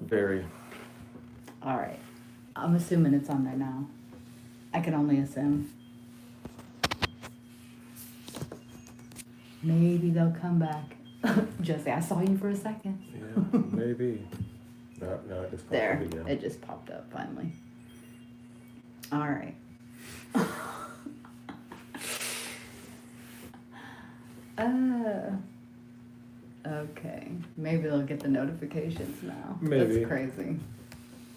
Very. All right. I'm assuming it's on there now. I can only assume. Maybe they'll come back. Jesse, I saw you for a second. Yeah, maybe. No, it just popped There. up again. It just popped up finally. All right. Okay. Maybe they'll get the notifications now. Maybe. That's crazy.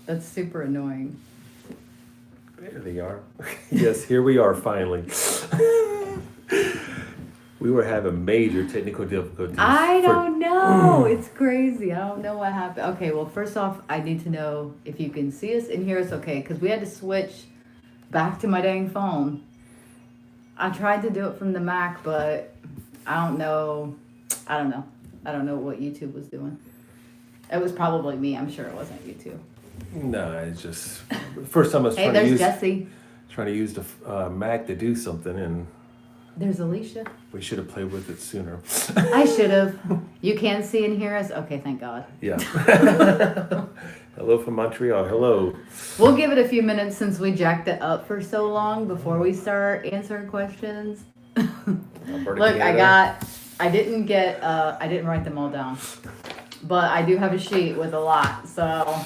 That's super annoying. There they are. Yes, here we are finally. We were having major technical difficulties. I don't know. It's crazy. I don't know what happened. Okay, well, first off, I need to know if you can see us and hear us okay, because we had to switch back to my dang phone. I tried to do it from the Mac, but I don't know. I don't know what YouTube was doing. It was probably me. I'm sure it wasn't YouTube. No, it's just first time I was Hey, trying to there's use Jesse. the Mac to do something, and There's Alicia. we should have played with it sooner. I should have. You can see and hear us? Okay, thank God. Yeah. Hello from Montreal. Hello. We'll give it a few minutes since we jacked it up for so long before we start answering questions. Alberta, Look, Canada. I didn't write them all down, but I do have a sheet with a lot. So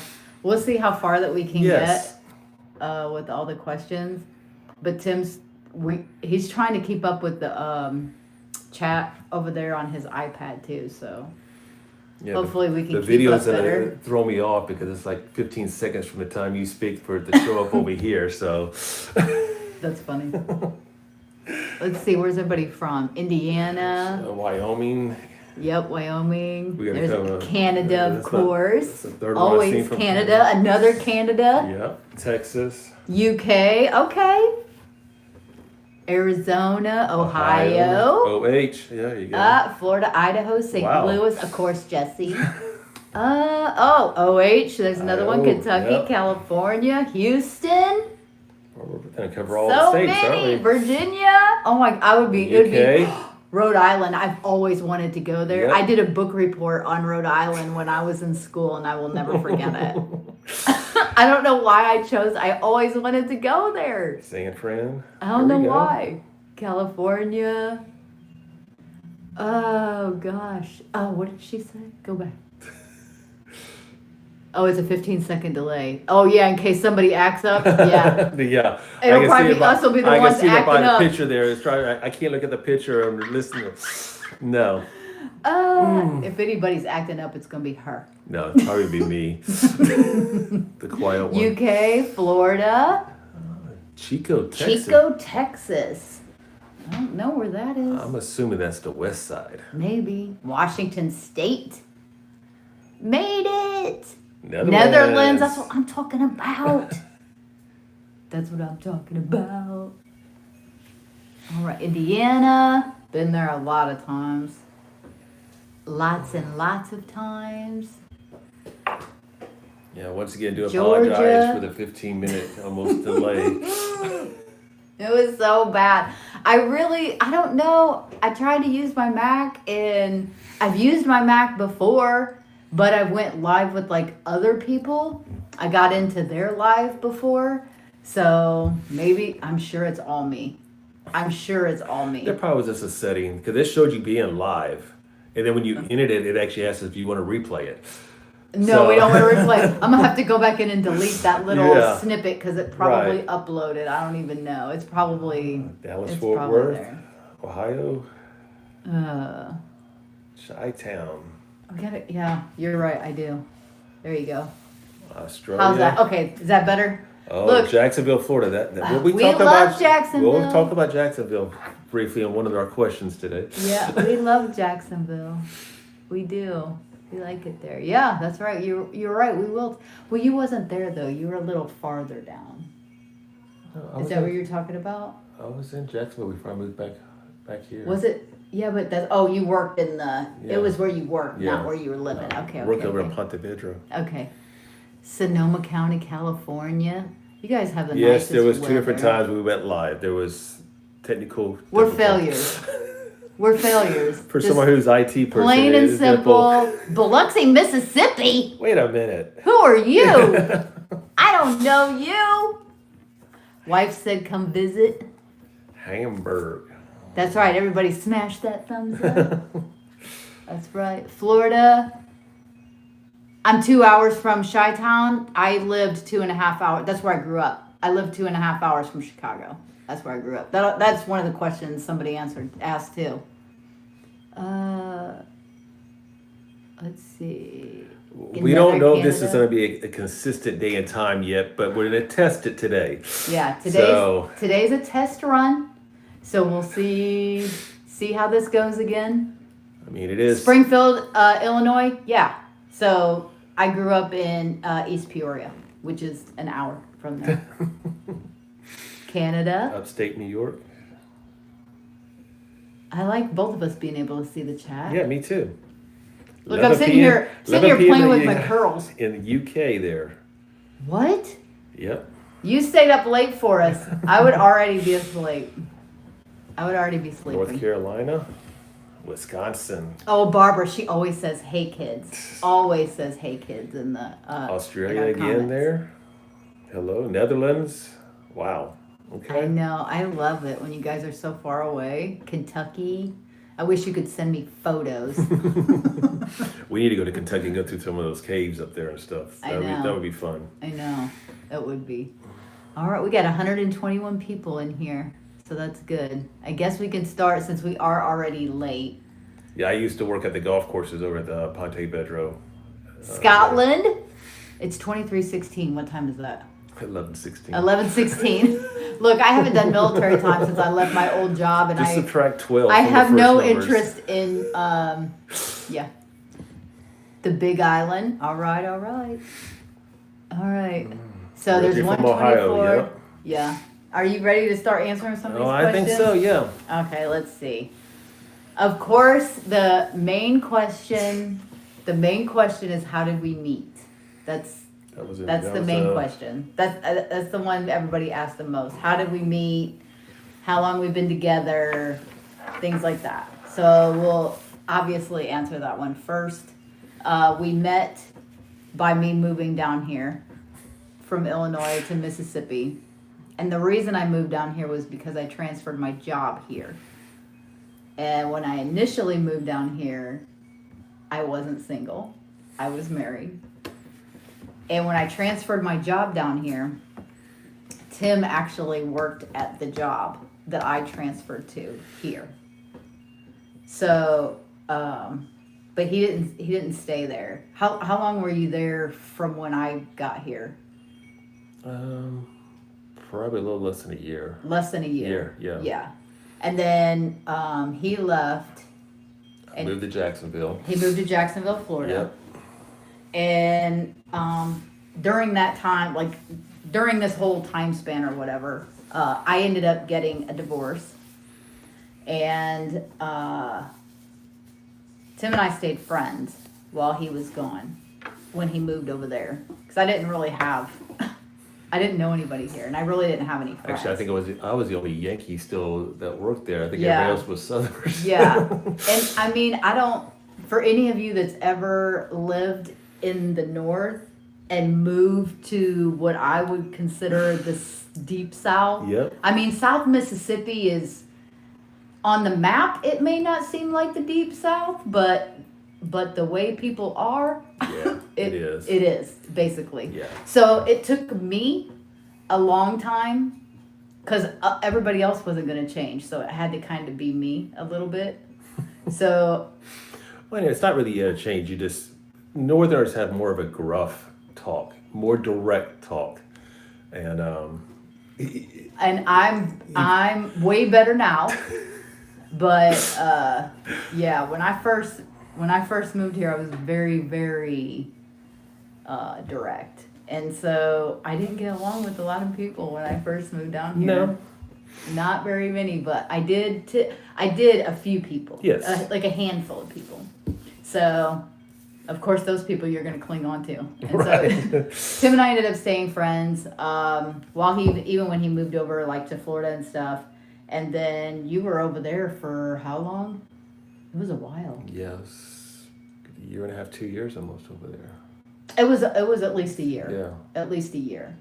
we'll see how far that we can Yes. get with all the questions. But he's trying to keep up with the chat over there on his iPad too. So Yeah, hopefully we can the keep videos up better. that throw me off because it's like 15 seconds from the time you speak for it to show up over here. So That's funny. Let's see, where's everybody from? Indiana. Wyoming. Yep, Wyoming. We gotta There's cover- Canada, of that's the- course. that's the third one I've Always seen from Canada. Another Canada. Yeah, Texas. UK. Okay. Arizona, Ohio. OH. Yeah, you go. Florida, Idaho, St. Wow. Louis, of course, Jesse. OH. There's another one. Idaho, Kentucky, yep. California, Houston. We're going to cover all the So states, many. aren't we? Virginia. Oh my! It would be UK. Rhode Island. I've always wanted to go there. Yep. I did a book report on Rhode Island when I was in school, and I will never forget it. I don't know why I chose. I always wanted to go there. San Fran. I don't Here know we go. why. California. Oh gosh. Oh, what did she say? Go back. Oh, it's a 15-second delay. Oh yeah, in case somebody acts up. Yeah. Yeah. It'll I can probably see be it by- us will be the I ones can see it by acting the up. picture there. It's I can't look at the picture and listen to. No. If anybody's acting up, it's gonna be her. No, it'd probably be me. The quiet one. UK, Florida, Chico, Texas. Chico, Texas. I don't know where that is. I'm assuming that's the west side. Maybe Washington State. Made it. Netherlands. That's what I'm talking about. That's what I'm talking about. All right, Indiana. Been there a lot of times. Lots and lots of times. Yeah, once again, do Georgia. apologize for the 15-minute almost delay. It was so bad. I don't know. I tried to use my Mac, and I've used my Mac before, but I went live with like other people. I got into their live before. So maybe, I'm sure it's all me. There probably was just a setting because it showed you being live. And then when you ended it, it actually asks if you want to replay it. No, we don't want to replay. I'm going to have to go back in and delete that little Yeah. snippet because it probably Right. uploaded. I don't even know. It's probably, Dallas, it's Fort probably Worth, there. Ohio, Uh, Chi-Town, I got it. Yeah, you're right. I do. There you go. Australia. How's that? Okay, is that better? Oh, Look. Jacksonville, Florida. That We talk love about Jacksonville. We'll talk about Jacksonville briefly on one of our questions today. Yeah, we love Jacksonville. We do. We like it there. Yeah, that's right. You're right. We will. Well, you wasn't there though. You were a little farther down. Is that what you're talking about? I was in Jacksonville before I moved back here. Was it? Yeah, but that's. Oh, you worked in the. Yeah. It was where you worked, Yeah. not where you were living. Okay. Worked over in Okay. Ponte Vedra. Okay. Sonoma County, California. You guys have the Yes, nicest there was two weather. different times we went live. There was technical. We're difficulties. failures. We're failures. For someone who's IT person. Plain and simple. Biloxi, Mississippi? Wait a minute. Who are you? I don't know you. Wife said come visit. Hamburg. That's right. Everybody smash that thumbs up. That's right. Florida. I'm 2 hours from Chi-Town. I lived 2.5 hours. That's where I grew up. I lived 2.5 hours from Chicago. That's where I grew up. That's one of the questions somebody asked too. Let's see. We don't know if this is going to be a consistent day and time yet, but we're going to test it today. Yeah, today's a test run, so we'll see how this goes again. I mean, it is Springfield, Illinois. Yeah, so I grew up in East Peoria, which is an hour from there. Canada. Upstate New York. I like both of us being able to see the chat. Yeah, me too. Look, I'm sitting here playing with my curls. In the UK there. What? Yep. You stayed up late for us. I would already be asleep. I would already be sleeping. North Carolina. Wisconsin. Oh, Barbara, she always says, hey, kids. Always says, hey, kids in the Australia in again comments. There. Hello. Netherlands. Wow. Okay. I know. I love it when you guys are so far away. Kentucky. I wish you could send me photos. We need to go to Kentucky and go through some of those caves up there and stuff. That would be fun. I know. It would be. All right. We got 121 people in here. So that's good. I guess we can start since we are already late. Yeah, I used to work at the golf courses over at the Ponte Vedro. Scotland. It's 23:16. What time is that? 11:16. 11:16. Look, I haven't done military time since I left my old job, and Just subtract 12. I have no numbers. interest in the Big Island. All right. So there's You're from 124. Ohio, yep. Yeah. Are you ready to start answering some of these Oh, questions? I think so. Yeah. Okay, let's see. Of course, the main question is how did we meet? That's the main question. That's the one everybody asks the most. How did we meet? How long we've been together? Things like that. So we'll obviously answer that one first. We met by me moving down here from Illinois to Mississippi. And the reason I moved down here was because I transferred my job here. And when I initially moved down here, I wasn't single. I was married. And when I transferred my job down here, Tim actually worked at the job that I transferred to here. So, but he didn't stay there. How long were you there from when I got here? Probably a little less than a year. Less than a year. Yeah. Yeah. And then he left. I moved to Jacksonville. He moved to Jacksonville, Florida. Yep. And during that time, like during this whole time span or whatever, I ended up getting a divorce. And Tim and I stayed friends while he was gone, when he moved over there. Because I didn't know anybody here, and I really didn't have any friends. Actually, I think I was the only Yankee still that worked there. I think everybody else was Southerners. Yeah. And I mean, for any of you that's ever lived in the North and moved to what I would consider the deep South. Yep. I mean, South Mississippi is, on the map, it may not seem like the deep South, but the way people are, yeah, it is. It is, basically. Yeah. So it took me a long time because everybody else wasn't going to change. So it had to kind of be me a little bit. So. Well, it's not really a change. Northerners have more of a gruff talk, more direct talk. And I'm way better now. But yeah, when I first moved here, I was very, very direct. And so I didn't get along with a lot of people when I first moved down here. No. Not very many, but I did a few people. Yes. Like a handful of people. So, of course, those people you're going to cling on to. And right. So Tim and I ended up staying friends even when he moved over like to Florida and stuff. And then you were over there for how long? It was a while. Yes, a year and a half, 2 years almost over there. It was at least a year. Yeah. At least a year.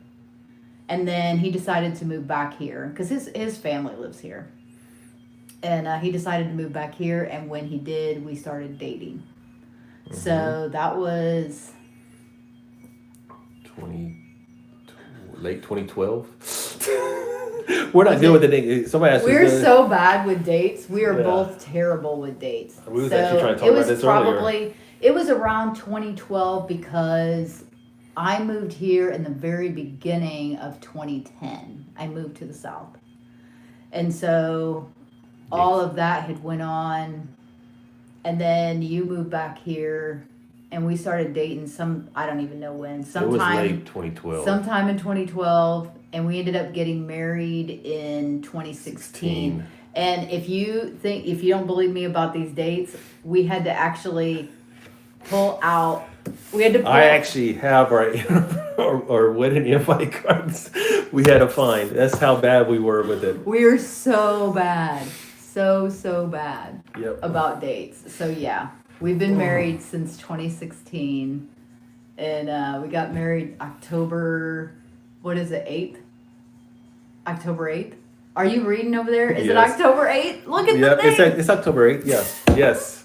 And then he decided to move back here because his family lives here. And he decided to move back here, and when he did, we started dating. Mm-hmm. So that was late 2012. We're not good with the date. Somebody asked We're so bad with dates. We are both terrible with dates. We was actually trying to talk about this earlier. It was around 2012 because I moved here in the very beginning of 2010. I moved to the South. And so all of that had went on, and then you moved back here, and we started dating I don't even know when. It was late 2012. Sometime in 2012, and we ended up getting married in 2016. And if you don't believe me about these dates, we had to actually pull out. I actually have our wedding invite cards. We had to find. That's how bad we were with it. We're so bad. So bad about dates. So yeah, we've been married since 2016, and we got married October, what is it, 8th? October 8th? Are you reading over there? Is it October 8th? Look at the thing. It's October 8th, yes.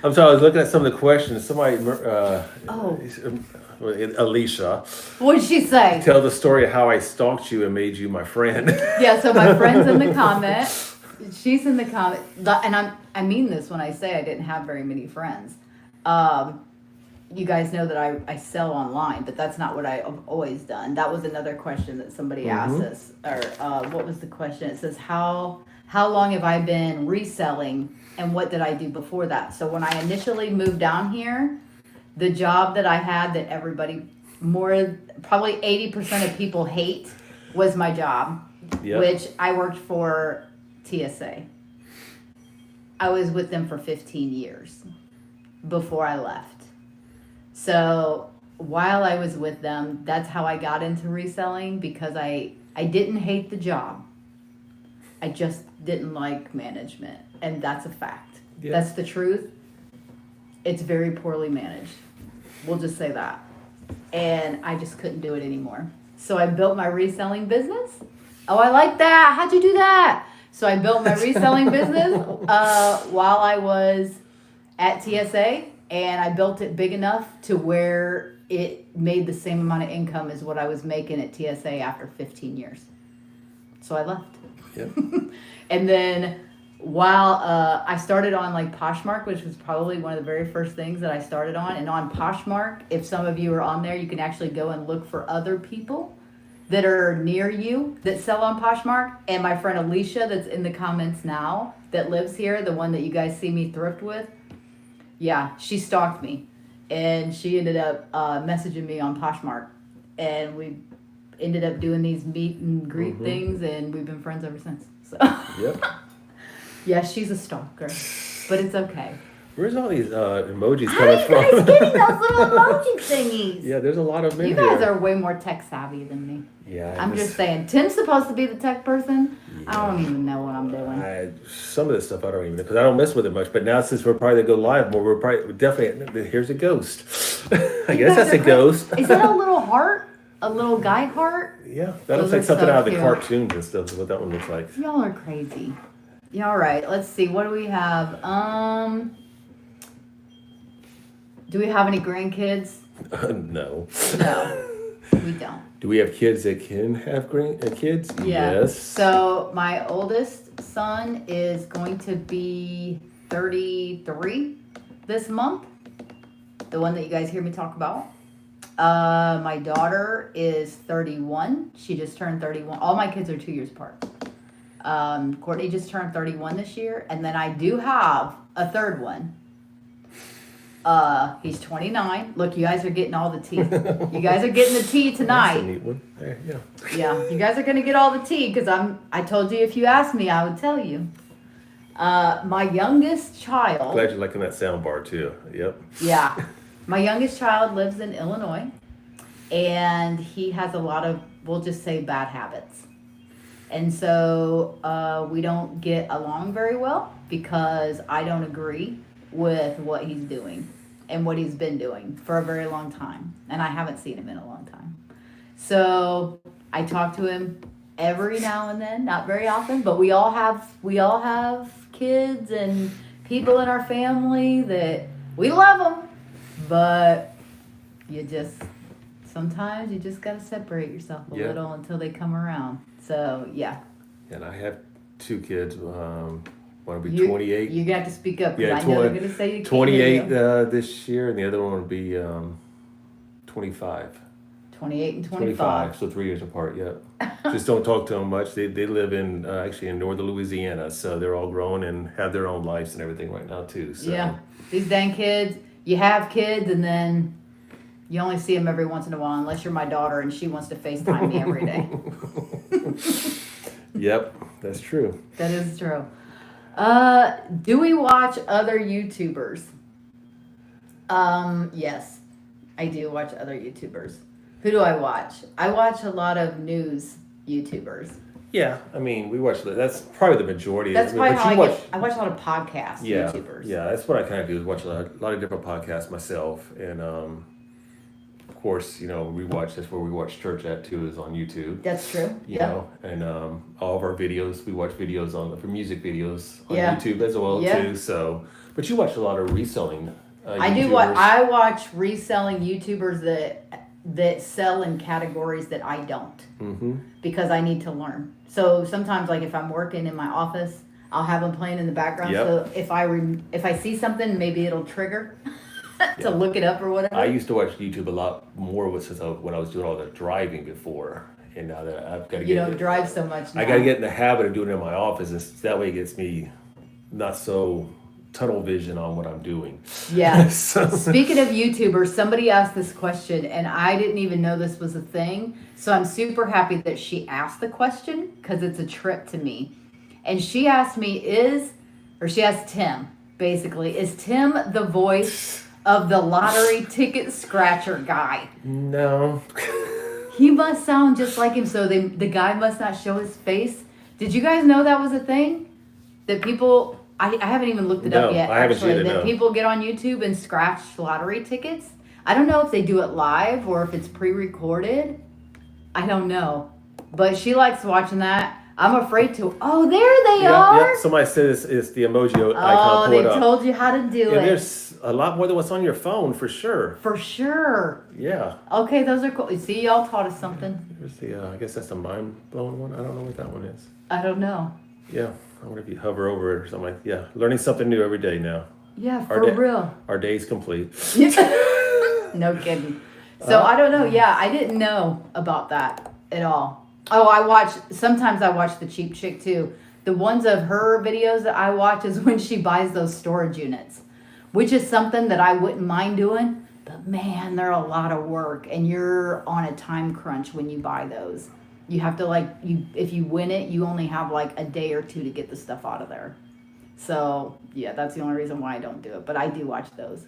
I'm sorry, I was looking at some of the questions. Somebody, Alicia. What did she say? Tell the story of how I stalked you and made you my friend. Yeah, so my friend's in the comment. She's in the comment, and I mean this when I say I didn't have very many friends. You guys know that I sell online, but that's not what I've always done. That was another question that somebody asked us, or what was the question? It says, how long have I been reselling, and what did I do before that? So when I initially moved down here, the job that I had that everybody, probably 80% of people hate, was my job, which I worked for TSA. I was with them for 15 years before I left. So while I was with them, that's how I got into reselling, because I didn't hate the job. I just didn't like management, and that's a fact. Yeah. That's the truth. It's very poorly managed. We'll just say that. And I just couldn't do it anymore. So I built my reselling business. Oh, I like that. How'd you do that? So I built my reselling business while I was at TSA, and I built it big enough to where it made the same amount of income as what I was making at TSA after 15 years. So I left. Yep. And then while I started on like Poshmark, which was probably one of the very first things that I started on. And on Poshmark, if some of you are on there, you can actually go and look for other people that are near you that sell on Poshmark. And my friend Alicia, that's in the comments now, that lives here, the one that you guys see me thrift with, yeah, she stalked me, and she ended up messaging me on Poshmark, and we ended up doing these meet and greet things, and we've been friends ever since. So yep. Yeah, she's a stalker, but it's okay. Where's all these emojis coming from? How are you guys getting those little emoji thingies? Yeah, there's a lot of them in You guys are way more tech savvy than me. Yeah. I'm just saying. Tim's supposed to be the tech person. Yeah. I don't even know what I'm doing. Some of this stuff I don't even know, because I don't mess with it much. But now, since we're probably going to go live more, we're definitely, here's a ghost. I guess that's a ghost. Is that a little heart? A little guy heart? Yeah, that looks like something out of the cartoons and stuff, is what that one looks like. Y'all are crazy. Yeah, all right, let's see. What do we have? Do we have any grandkids? No. No, we don't. Do we have kids that can have kids? Yeah. Yes. So my oldest son is going to be 33 this month. The one that you guys hear me talk about. My daughter is 31. She just turned 31. All my kids are 2 years apart. Courtney just turned 31 this year. And then I do have a third one. He's 29. Look, you guys are getting all the tea. You guys are getting the tea tonight. That's a neat one. There, yeah. Yeah, you guys are gonna get all the tea, because I told you if you asked me, I would tell you. My youngest child. Glad you're liking that sound bar too. Yep. Yeah, my youngest child lives in Illinois, and he has a lot of, we'll just say, bad habits. And so we don't get along very well because I don't agree with what he's doing and what he's been doing for a very long time. And I haven't seen him in a long time. So I talk to him every now and then, not very often, but we all have kids and people in our family that we love them, but sometimes you just gotta separate yourself a little until they come around. So yeah. And I have 2 kids. One will be 28. You got to speak up. Yeah, I know they're gonna say you 28 this year, and the other one will be 25. 28 and 25. So 3 years apart. Yep. Just don't talk to them much. They live in actually in northern Louisiana, so they're all grown and have their own lives and everything right now too. So. Yeah, these dang kids. You have kids, and then you only see them every once in a while, unless you're my daughter and she wants to FaceTime me every day. Yep, that's true. That is true. Do we watch other YouTubers? Yes, I do watch other YouTubers. Who do I watch? I watch a lot of news YouTubers. Yeah, I mean, we watch. That's probably the majority. That's probably how I watch a lot of podcasts. YouTubers. Yeah, that's what I kind of do. Is watch a lot of different podcasts myself, and of course, we watch. That's where we watch church at too. Is on YouTube. That's true. You know, and all of our videos, we watch videos for music videos on YouTube as well too. So, but you watch a lot of reselling. I do. I watch reselling YouTubers that sell in categories that I don't, because I need to learn. So sometimes, like if I'm working in my office, I'll have them playing in the background. Yep. So if I see something, maybe it'll trigger to look it up or whatever. I used to watch YouTube a lot more when I was doing all the driving before, and now that I've got to you don't drive so much now. I got to get in the habit of doing it in my office, and that way it gets me not so tunnel vision on what I'm doing. Yeah. Speaking of YouTubers, somebody asked this question, and I didn't even know this was a thing. So I'm super happy that she asked the question, because it's a trip to me. And she asked me, she asked Tim, basically, is Tim the voice of the lottery ticket scratcher guy? No. He must sound just like him, so the guy must not show his face. Did you guys know that was a thing? That people... I haven't even looked it up yet, actually, that people get on YouTube and scratch lottery tickets. I don't know if they do it live or if it's pre-recorded. I don't know. But she likes watching that. I'm afraid to. Oh, there they are. Yep. Somebody said it's the emoji icon. Oh, they told you how to do it. And there's a lot more than what's on your phone, for sure. For sure. Yeah. Okay, those are cool. See, y'all taught us something. There's I guess that's the mind-blowing one. I don't know what that one is. I don't know. Yeah. I wonder if you hover over it or something learning something new every day now. Yeah, for real. Our day's complete. No kidding. So I don't know. Yeah, I didn't know about that at all. Oh, sometimes I watch the Cheap Chick too. The ones of her videos that I watch is when she buys those storage units, which is something that I wouldn't mind doing. But man, they're a lot of work, and you're on a time crunch when you buy those. You have to if you win it, you only have a day or two to get the stuff out of there. So yeah, that's the only reason why I don't do it. But I do watch those.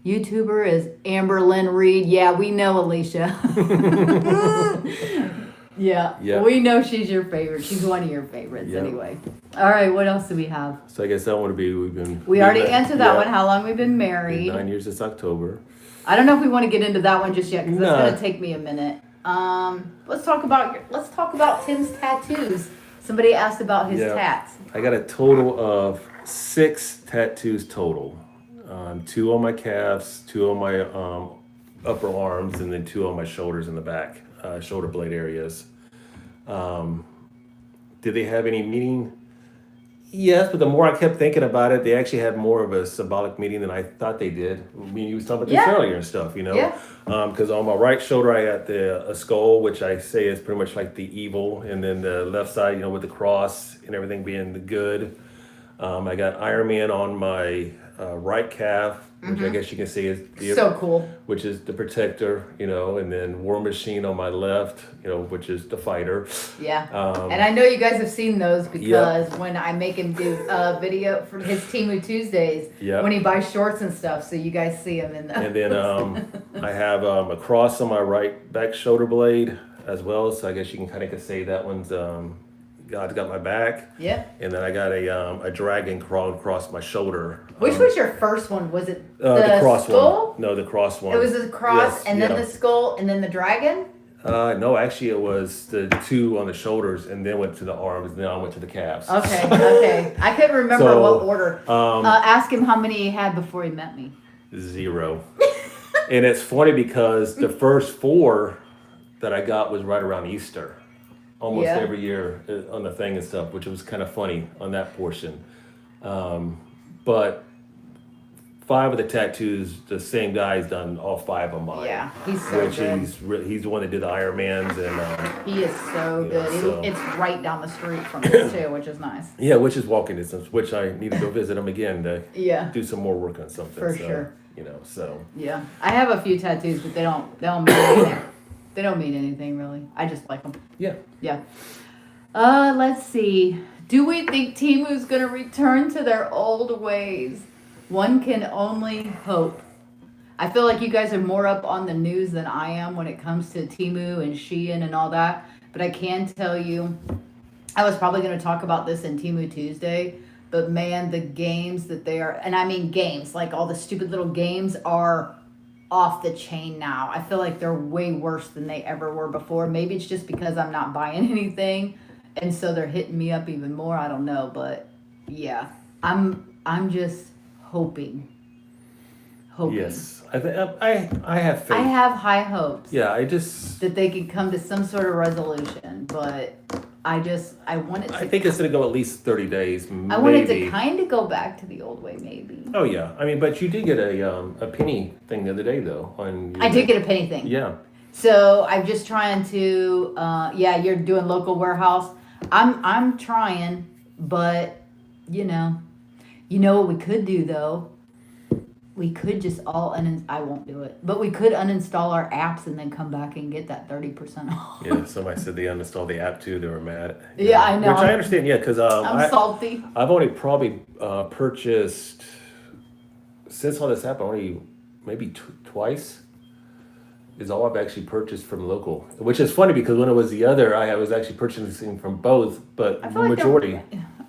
YouTuber is Amber Lynn Reed. Yeah, we know Alicia. Yeah, we know she's your favorite. She's one of your favorites anyway. All right, what else do we have? So I guess that would be we already answered that one. How long we've been married? 9 years this October. I don't know if we want to get into that one just yet, because that's going to take me a minute. Let's talk about Tim's tattoos. Somebody asked about his tats. I got a total of 6 tattoos total. 2 on my calves, 2 on my upper arms, and then 2 on my shoulders in the back, shoulder blade areas. Did they have any meaning? Yes, but the more I kept thinking about it, they actually had more of a symbolic meaning than I thought they did. I mean, you was talking about this earlier and stuff, because on my right shoulder I got a skull, which I say is pretty much like the evil, and then the left side, with the cross and everything being the good. I got Iron Man on my right calf, which I guess you can see is so cool, which is the protector, and then War Machine on my left, which is the fighter. Yeah. And I know you guys have seen those, because when I make him do a video for his Temu Tuesdays, when he buys shorts and stuff, so you guys see him in those. And then I have a cross on my right back shoulder blade as well, so I guess you can kind of say that one's God got my back. Yeah. And then I got a dragon crawling across my shoulder. Which was your first one? Was it The cross skull? one. No, the cross one. It was the cross, Yes, and then the skull, and then the dragon? No, actually, it was the two on the shoulders, and then went to the arms, and then I went to the calves. Okay. I couldn't remember So, what order. Ask him how many he had before he met me. 0. And it's funny because the first 4 that I got was right around Easter, almost every year on the thing and stuff, which was kind of funny on that portion. But 5 of the tattoos, the same guy's done all 5 of mine. Yeah, he's so good. He's the one that did the Ironmans and. He is so good. So. It's right down the street from us too, which is nice. Yeah, which is walking distance. Which I need to go visit him again to do some more work on something. For sure. So. Yeah, I have a few tattoos, but they don't mean anything. They don't mean anything really. I just like them. Yeah. Yeah. Let's see. Do we think Temu's gonna return to their old ways? One can only hope. I feel like you guys are more up on the news than I am when it comes to Temu and Shein and all that. But I can tell you, I was probably going to talk about this in Temu Tuesday. But man, the games that they are, and I mean games, like all the stupid little games are off the chain now. I feel like they're way worse than they ever were before. Maybe it's just because I'm not buying anything. And so they're hitting me up even more. I don't know. But yeah, I'm just hoping. Yes, I have faith. I have high hopes. Yeah, that they can come to some sort of resolution, but I want it to. I think it's going to go at least 30 days. Maybe. I want it to kind of go back to the old way, maybe. Oh yeah, I mean, but you did get a penny thing the other day though. I did get a penny thing. Yeah. So I'm just trying to. You're doing local warehouse. I'm trying, but you know what we could do though. We could just I won't do it, but we could uninstall our apps and then come back and get that 30% off. Yeah, somebody said they uninstalled the app too. They were mad. Yeah, I know. Which I understand. Yeah, because I'm salty. I've only probably purchased since all this happened. Only maybe twice is all I've actually purchased from local. Which is funny because when it was the other, I was actually purchasing from both, but the majority.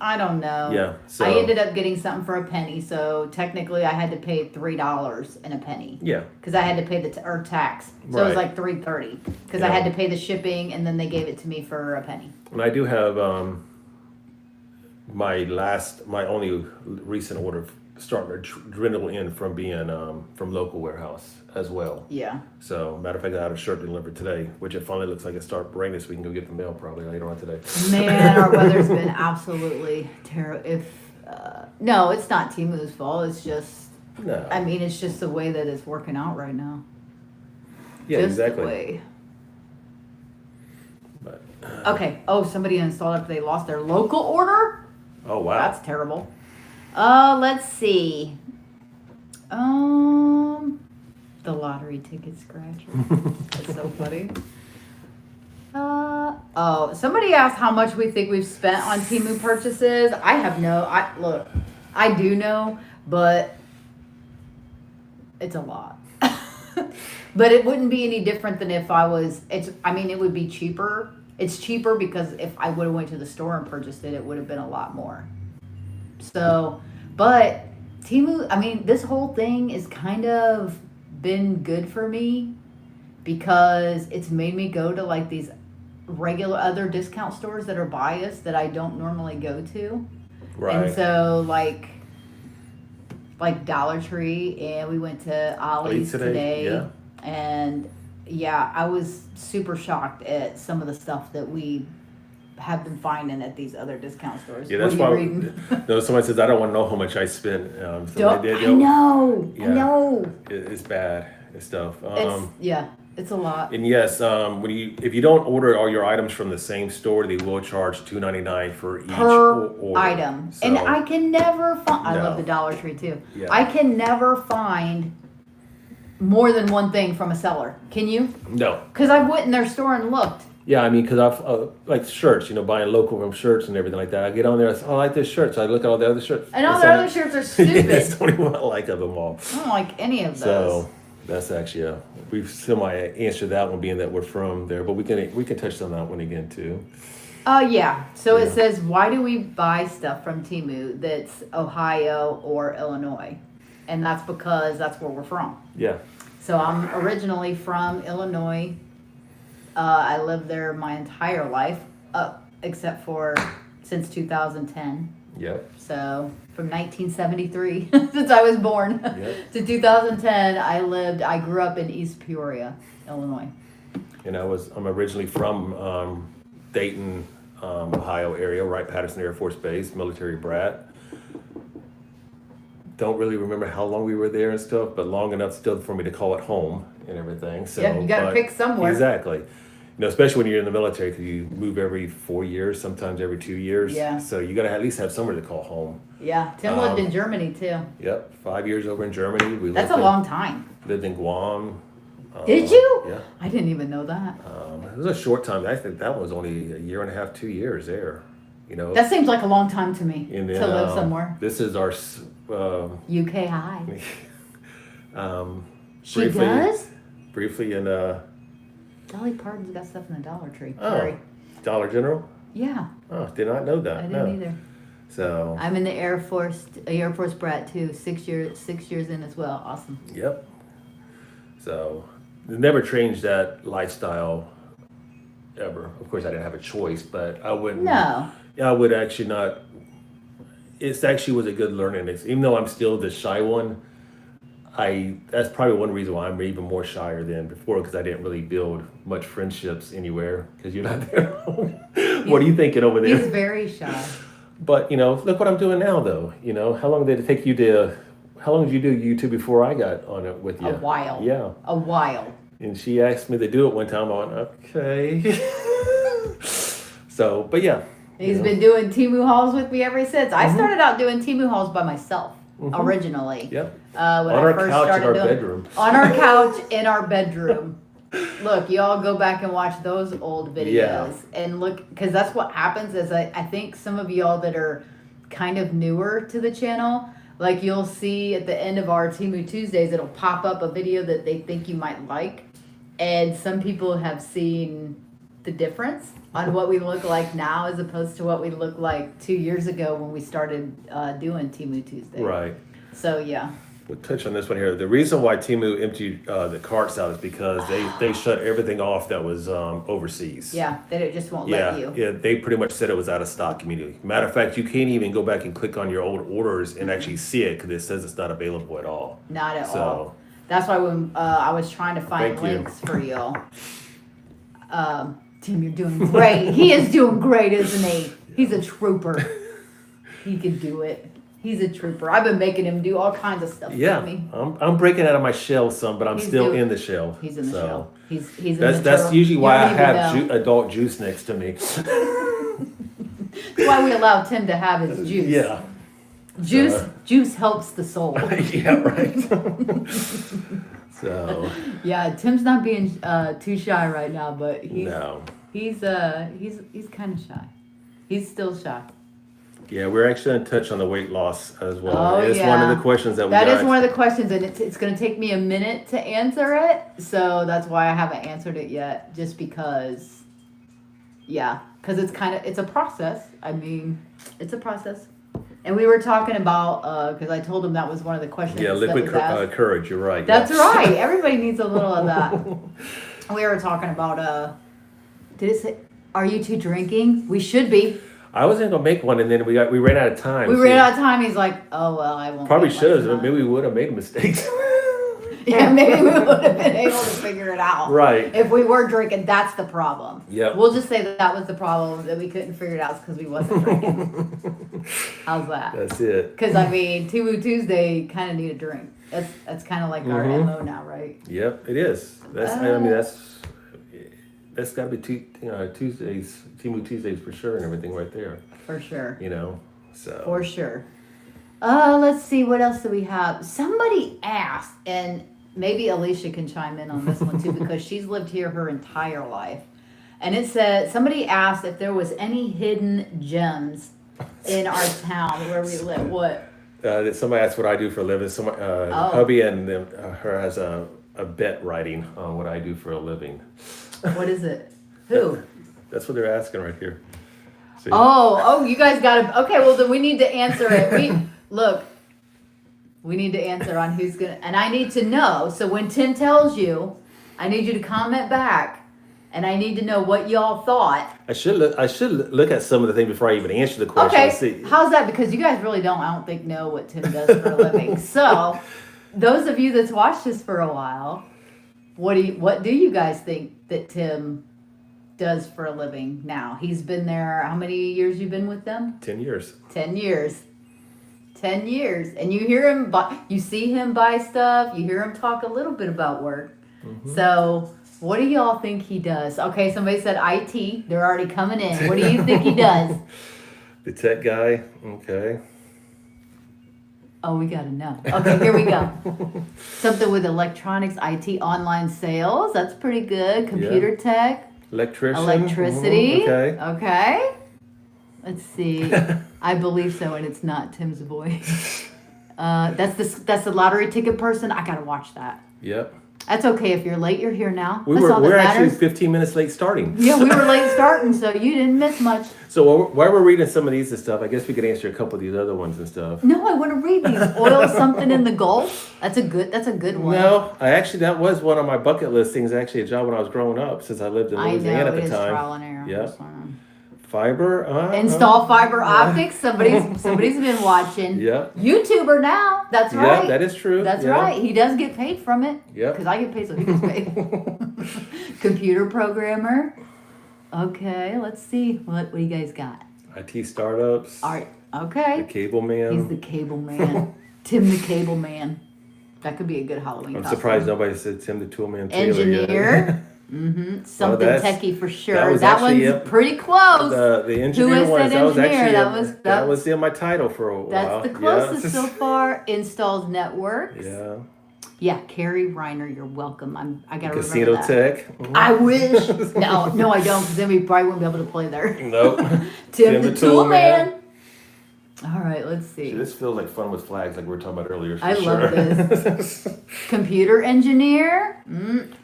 I don't know. Yeah. So I ended up getting something for a penny, so technically I had to pay $3 and a penny. Yeah. Because I had to pay the tax, so it was like $3.30. Because I had to pay the shipping, and then they gave it to me for a penny. And I do have my only recent order starting to dwindle in from being from local warehouse as well. Yeah. So, matter of fact, I had a shirt delivered today, which it finally looks like it started raining, so we can go get the mail probably later on today. Man, our weather's been absolutely terrible. No, it's not Temu's fault. It's just, no. I mean, it's just the way that it's working out right now. Yeah, just exactly. The way. But, okay. Oh, somebody installed it. They lost their local order. Oh wow. That's terrible. Let's see. The lottery ticket scratcher. That's so funny. Somebody asked how much we think we've spent on Temu purchases. I do know, but it's a lot. But it wouldn't be any different than if it would be cheaper. It's cheaper because if I would have went to the store and purchased it, it would have been a lot more. So, but Temu, this whole thing has kind of been good for me because it's made me go to like these regular other discount stores that are biased that I don't normally go to. Right. And so like Dollar Tree, and we went to Ollie's today. Yeah. And yeah, I was super shocked at some of the stuff that we have been finding at these other discount stores. Yeah, that's why. No, somebody says I don't want to know how much I spent. I know. It's bad and stuff. It's a lot. And yes, if you don't order all your items from the same store, they will charge $2.99 for each order. Item. So, and I can never find. I love the Dollar Tree too. Yeah. I can never find more than one thing from a seller. Can you? No. Because I went in their store and looked. Yeah, because I've like shirts, buying local from shirts and everything like that. I get on there, I say, I like this shirt, so I look at all the other shirts. And all the other shirts are stupid. That's the only one I like of them all. I don't like any of those. So that's actually we've semi answered that one, being that we're from there, but we can touch on that one again too. Yeah. So Yeah. it says, why do we buy stuff from Temu that's Ohio or Illinois? And that's because that's where we're from. Yeah. So I'm originally from Illinois. I lived there my entire life, except for since 2010. Yep. So from 1973, since I was born, Yep. to 2010, I grew up in East Peoria, Illinois. And I'm originally from Dayton, Ohio area, right, Patterson Air Force Base, military brat. Don't really remember how long we were there and stuff, but long enough still for me to call it home and everything. So Yeah, you got to pick somewhere. Exactly. Especially when you're in the military, because you move every 4 years, sometimes every 2 years. Yeah. So you got to at least have somewhere to call home. Yeah, Tim lived in Germany too. Yep, 5 years over in Germany. That's a long time. Lived in Guam. Did you? Yeah. I didn't even know that. It was a short time. I think that was only a year and a half, 2 years there. That seems like a long time to me And then, to live somewhere. This is our UK high. She briefly, does? briefly in Dolly Parton's got stuff in the Dollar Tree. Oh. Sorry. Dollar General. Yeah, Oh, did not know that. I no. didn't either. So I'm in the Air Force brat too. 6 years in as well. Awesome. yep. So never changed that lifestyle ever. Of course, I didn't have a choice, but I wouldn't. No. I would actually not. It's actually was a good learning. Even though I'm still the shy one, that's probably one reason why I'm even more shyer than before, because I didn't really build much friendships anywhere because you're not there. What are you thinking over there? He's very shy. But look what I'm doing now, though. How long did it take you to? How long did you do YouTube before I got on it with you? A while. Yeah. A while. And she asked me to do it one time. I went, okay. So, but yeah. He's been doing Temu hauls with me ever since. I started out doing Temu hauls by myself originally. Yep. When On I our first couch in started our doing, bedroom. On our couch in our bedroom. Look, y'all go back and watch those old videos Yeah. and look, because that's what happens. Is I think some of y'all that are kind of newer to the channel, like you'll see at the end of our Temu Tuesdays, it'll pop up a video that they think you might like, and some people have seen the difference on what we look like now as opposed to what we looked like 2 years ago when we started doing Temu Tuesday. Right. So yeah. We'll touch on this one here. The reason why Temu emptied the carts out is because they shut everything off that was overseas. Yeah, that it just won't Yeah, let you. yeah, they pretty much said it was out of stock immediately. Matter of fact, you can't even go back and click on your old orders and actually see it because it says it's not available at all. Not at So- all. That's why when I was trying to find Thank you. links for y'all. Tim, you're doing great. He is doing great, isn't he? He's a trooper. He can do it. He's a trooper. I've been making him do all kinds of stuff Yeah, with me. I'm breaking out of my shell some, but I'm He's still doing- in the shell. He's in the So, shell. He's in That's the that's turtle. usually You why I don't even have know. adult juice next to me. That's why we allow Tim to have his juice. Yeah. Juice helps the soul. Yeah, right. So Yeah, Tim's not being too shy right now, but he's no. he's kind of shy. He's still shy. Yeah, we're actually going to touch on the weight loss as well. Oh, It's one yeah. of the questions that we That got. is one of the questions, and it's going to take me a minute to answer it. So that's why I haven't answered it yet, just because, because it's a process. I mean, it's a process. And we were talking about, because I told him that was one of the questions. Yeah, that liquid was asked. courage. You're right. That's yeah. right. Everybody needs a little of that. We were talking about, did it say, are you two drinking? We should be. I was going to make one, and then we ran out of time. We so ran out of time. He's like, oh, well, I won't. Probably get should one have. tonight. Maybe we would have made a mistake. Yeah, maybe we would have been able to figure it out. Right. If we were drinking, that's the problem. Yep. We'll just say that was the problem, that we couldn't figure it out because we wasn't drinking. How's that? That's it. Because, I mean, Temu Tuesday kind of need a drink. That's kind of like our MO now, right? Yep, it is. That's got to be Tuesdays, Temu Tuesdays for sure, and everything right there. For sure. So. For sure. Let's see, what else do we have? Somebody asked, and maybe Alicia can chime in on this one too, because she's lived here her entire life. And it said, somebody asked if there was any hidden gems in our town where we live. What? Somebody asked what I do for a living. Hubby and her has a bet writing on what I do for a living. What is it? Who? That's what they're asking right here. See? Oh, you guys got to. Okay, well then we need to answer it. We need to answer on who's gonna, and I need to know. So when Tim tells you, I need you to comment back, and I need to know what y'all thought. I should look at some of the things before I even answer the question. Okay, See. how's that? Because you guys really don't, I don't think, know what Tim does for a living. So, those of you that's watched this for a while, what do you guys think that Tim does for a living now? He's been there. How many years you been with them? 10 years. 10 years. 10 years. And you hear him, you see him buy stuff. You hear him talk a little bit about work. Mm-hmm. So, what do y'all think he does? Okay, somebody said IT. They're already coming in. What do you think he does? The tech guy. Okay. Oh, we gotta know. Okay, here we go. Something with electronics, IT, online sales. That's pretty good. Computer tech. Electricity. Mm-hmm. Okay. Let's see. I believe so, and it's not Tim's voice. That's the lottery ticket person. I gotta watch that. Yep. That's okay. If you're late, you're here now. We're actually 15 minutes late starting. Yeah, we were late starting, so you didn't miss much. So while we're reading some of these and stuff, I guess we could answer a couple of these other ones and stuff. No, I want to read these. Oil something in the Gulf. That's a good one. No, that was one of my bucket list things. Actually, a job when I was growing up, since I lived in Louisiana at the time. Trial and error. Yeah. Fiber. Install fiber optics. Somebody's been watching. Yeah. YouTuber now. That's right. Yeah, that is true. That's right. He does get paid from it. Yeah. Because I get paid, so he gets paid. Computer programmer. Okay, let's see. What do you guys got? IT startups. All right. Okay. The cable man. He's the cable man. Tim the cable man. That could be a good Halloween costume. Surprised nobody said Tim the tool man. Engineer. Mm-hmm. Something techie for sure. That one's pretty close. The engineer one. That was in my title for a while. That's the closest so far. Installs networks. Yeah. Yeah, Carrie Reiner, you're welcome. I gotta Casino remember that. tech. Mm-hmm. I wish. No, I don't, because then we probably wouldn't be able to play there. Nope. Tim the tool man. All right, let's see. This feels like fun with flags, like we were talking about earlier. I love this. Computer engineer.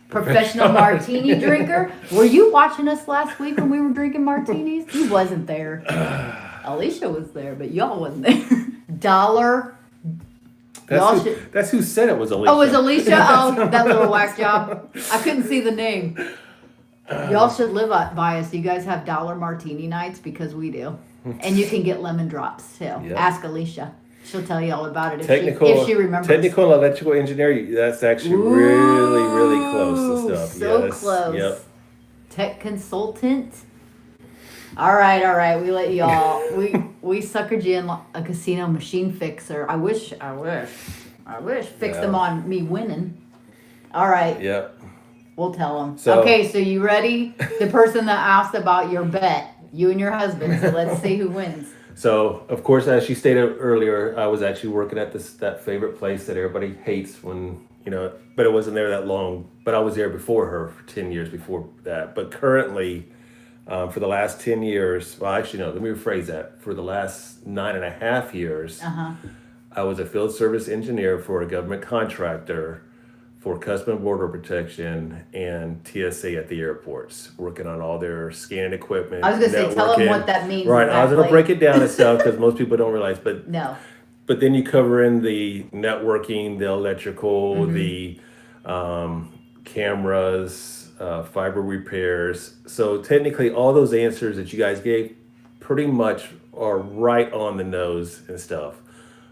Professional martini drinker. Were you watching us last week when we were drinking martinis? He wasn't there. Alicia was there, but y'all wasn't there. Dollar. That's who said it was Alicia. Oh, it was Alicia? Oh, that little whack job. I couldn't see the name. Y'all should live by us. You guys have dollar martini nights because we do. And you can get lemon drops too. Yep. Ask Alicia. She'll tell you all about it if she remembers. Technical and electrical engineer, that's actually really, really close and stuff. So close. Yep. Tech consultant. All right. We let y'all. we suckered you in a casino machine fixer. I wish. Fixed them on me winning. All right. Yep. We'll tell them. So you ready? The person that asked about your bet, you and your husband. So let's see who wins. So, of course, as she stated earlier, I was actually working at that favorite place that everybody hates when, but it wasn't there that long. But I was there before her for 10 years before that. But currently, for the last 10 years, well, actually, no, let me rephrase that. For the last 9.5 years, I was a field service engineer for a government contractor for Customs and Border Protection and TSA at the airports, working on all their scanning equipment. I was going to say, tell them what that means. Right, exactly. I was going to break it down and stuff because most people don't realize. But no. But then you cover in the networking, the electrical, the cameras, fiber repairs. So technically, all those answers that you guys gave pretty much are right on the nose and stuff.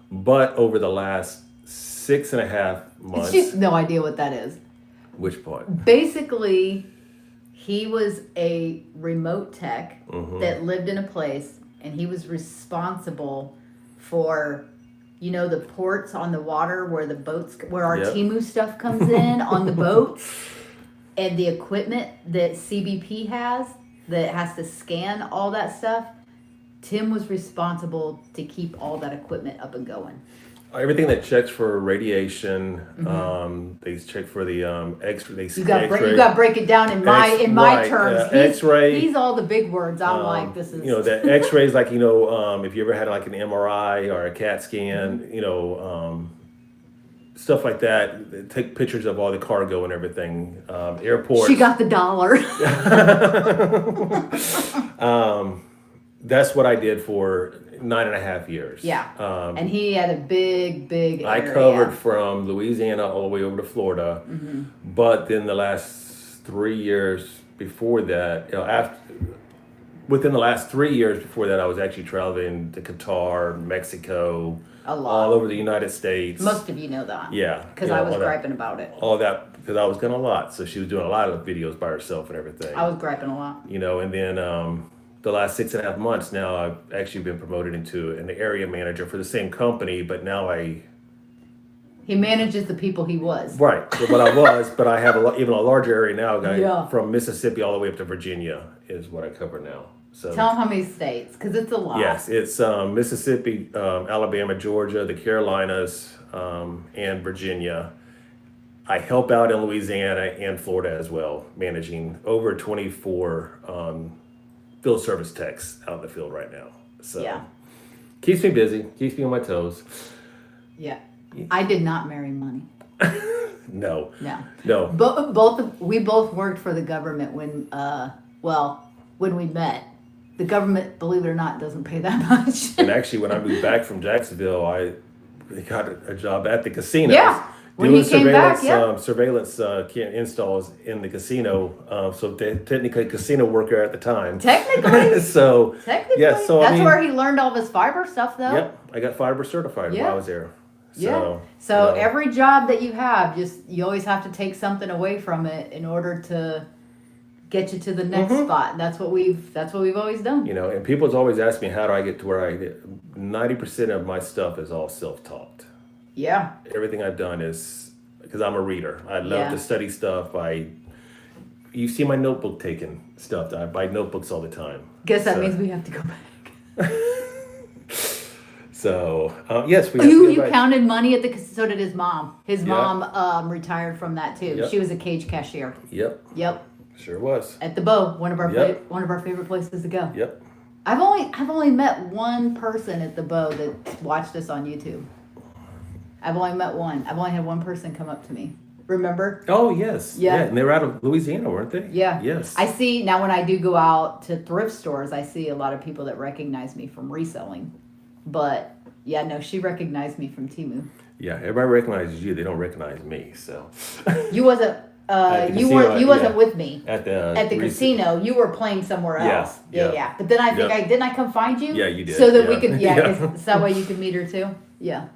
But over the last 6.5 months. She has no idea what that is. Which part? Basically, he was a remote tech that lived in a place, and he was responsible for, the ports on the water where our Temu stuff comes in on the boats, and the equipment that CBP has that has to scan all that stuff. Tim was responsible to keep all that equipment up and going. Everything that checks for radiation, they check for the X-ray. You got to break it down in my terms. X-ray. He's all the big words. I'm like, this is. The X-rays, like if you ever had like an MRI or a CAT scan, stuff like that. They take pictures of all the cargo and everything. Airports. She got the dollar. that's what I did for 9.5 years. Yeah. And he had a big I area. covered from Louisiana all the way over to Florida, but then the last 3 years before that, within the last 3 years before that, I was actually traveling to Qatar, Mexico, A lot. all over the United States. Most of you know that. Yeah. Because I was griping about it. All that, because I was going a lot. So she was doing a lot of videos by herself and everything. I was griping a lot. And then the last 6.5 months now, I've actually been promoted into an area manager for the same company, but now He manages the people he was. Right, so what I was, but I have even a larger area now. Yeah. From Mississippi all the way up to Virginia is what I cover now. So Tell them how many states, because it's a lot. yes, it's Mississippi, Alabama, Georgia, the Carolinas, and Virginia. I help out in Louisiana and Florida as well, managing over 24 field service techs out in the field right now. So Yeah. keeps me busy, keeps me on my toes. Yeah. I did not marry money. No. No. We both worked for the government when we met. The government, believe it or not, doesn't pay that much. And actually, when I moved back from Jacksonville, I got a job at the casino. Yeah. When doing he came back, yeah. Surveillance installs in the casino. So technically, casino worker at the time. Technically. So yeah. So that's where he learned all of his fiber stuff, though. Yep, I got fiber certified while I was there. So every job that you have, you always have to take something away from it in order to get you to the next spot. That's what we've always done. And people's always ask me, how do I get to where I get? 90% of my stuff is all self-taught. Yeah. Everything I've done is because I'm a reader. I love to study stuff. You see my notebook taking stuff. I buy notebooks all the time. Guess that means we have to go back. So yes, we. You counted money at so did his mom. His mom retired from that too. Yep. She was a cage cashier. Yep. Sure was. At the Bow, one of our favorite places to go. Yep. I've only met one person at the Bow that watched us on YouTube. I've only met one. I've only had one person come up to me. Remember? Oh yes. Yeah. And they were out of Louisiana, weren't they? Yeah. Yes. I see now when I do go out to thrift stores, I see a lot of people that recognize me from reselling. But yeah, no, she recognized me from Temu. Yeah, everybody recognizes you. They don't recognize me. So you wasn't. You wasn't with me at the casino. You were playing somewhere else. Yeah. But then I think didn't I come find you? Yeah, you did. So that we could so that way you could meet her too. Yeah.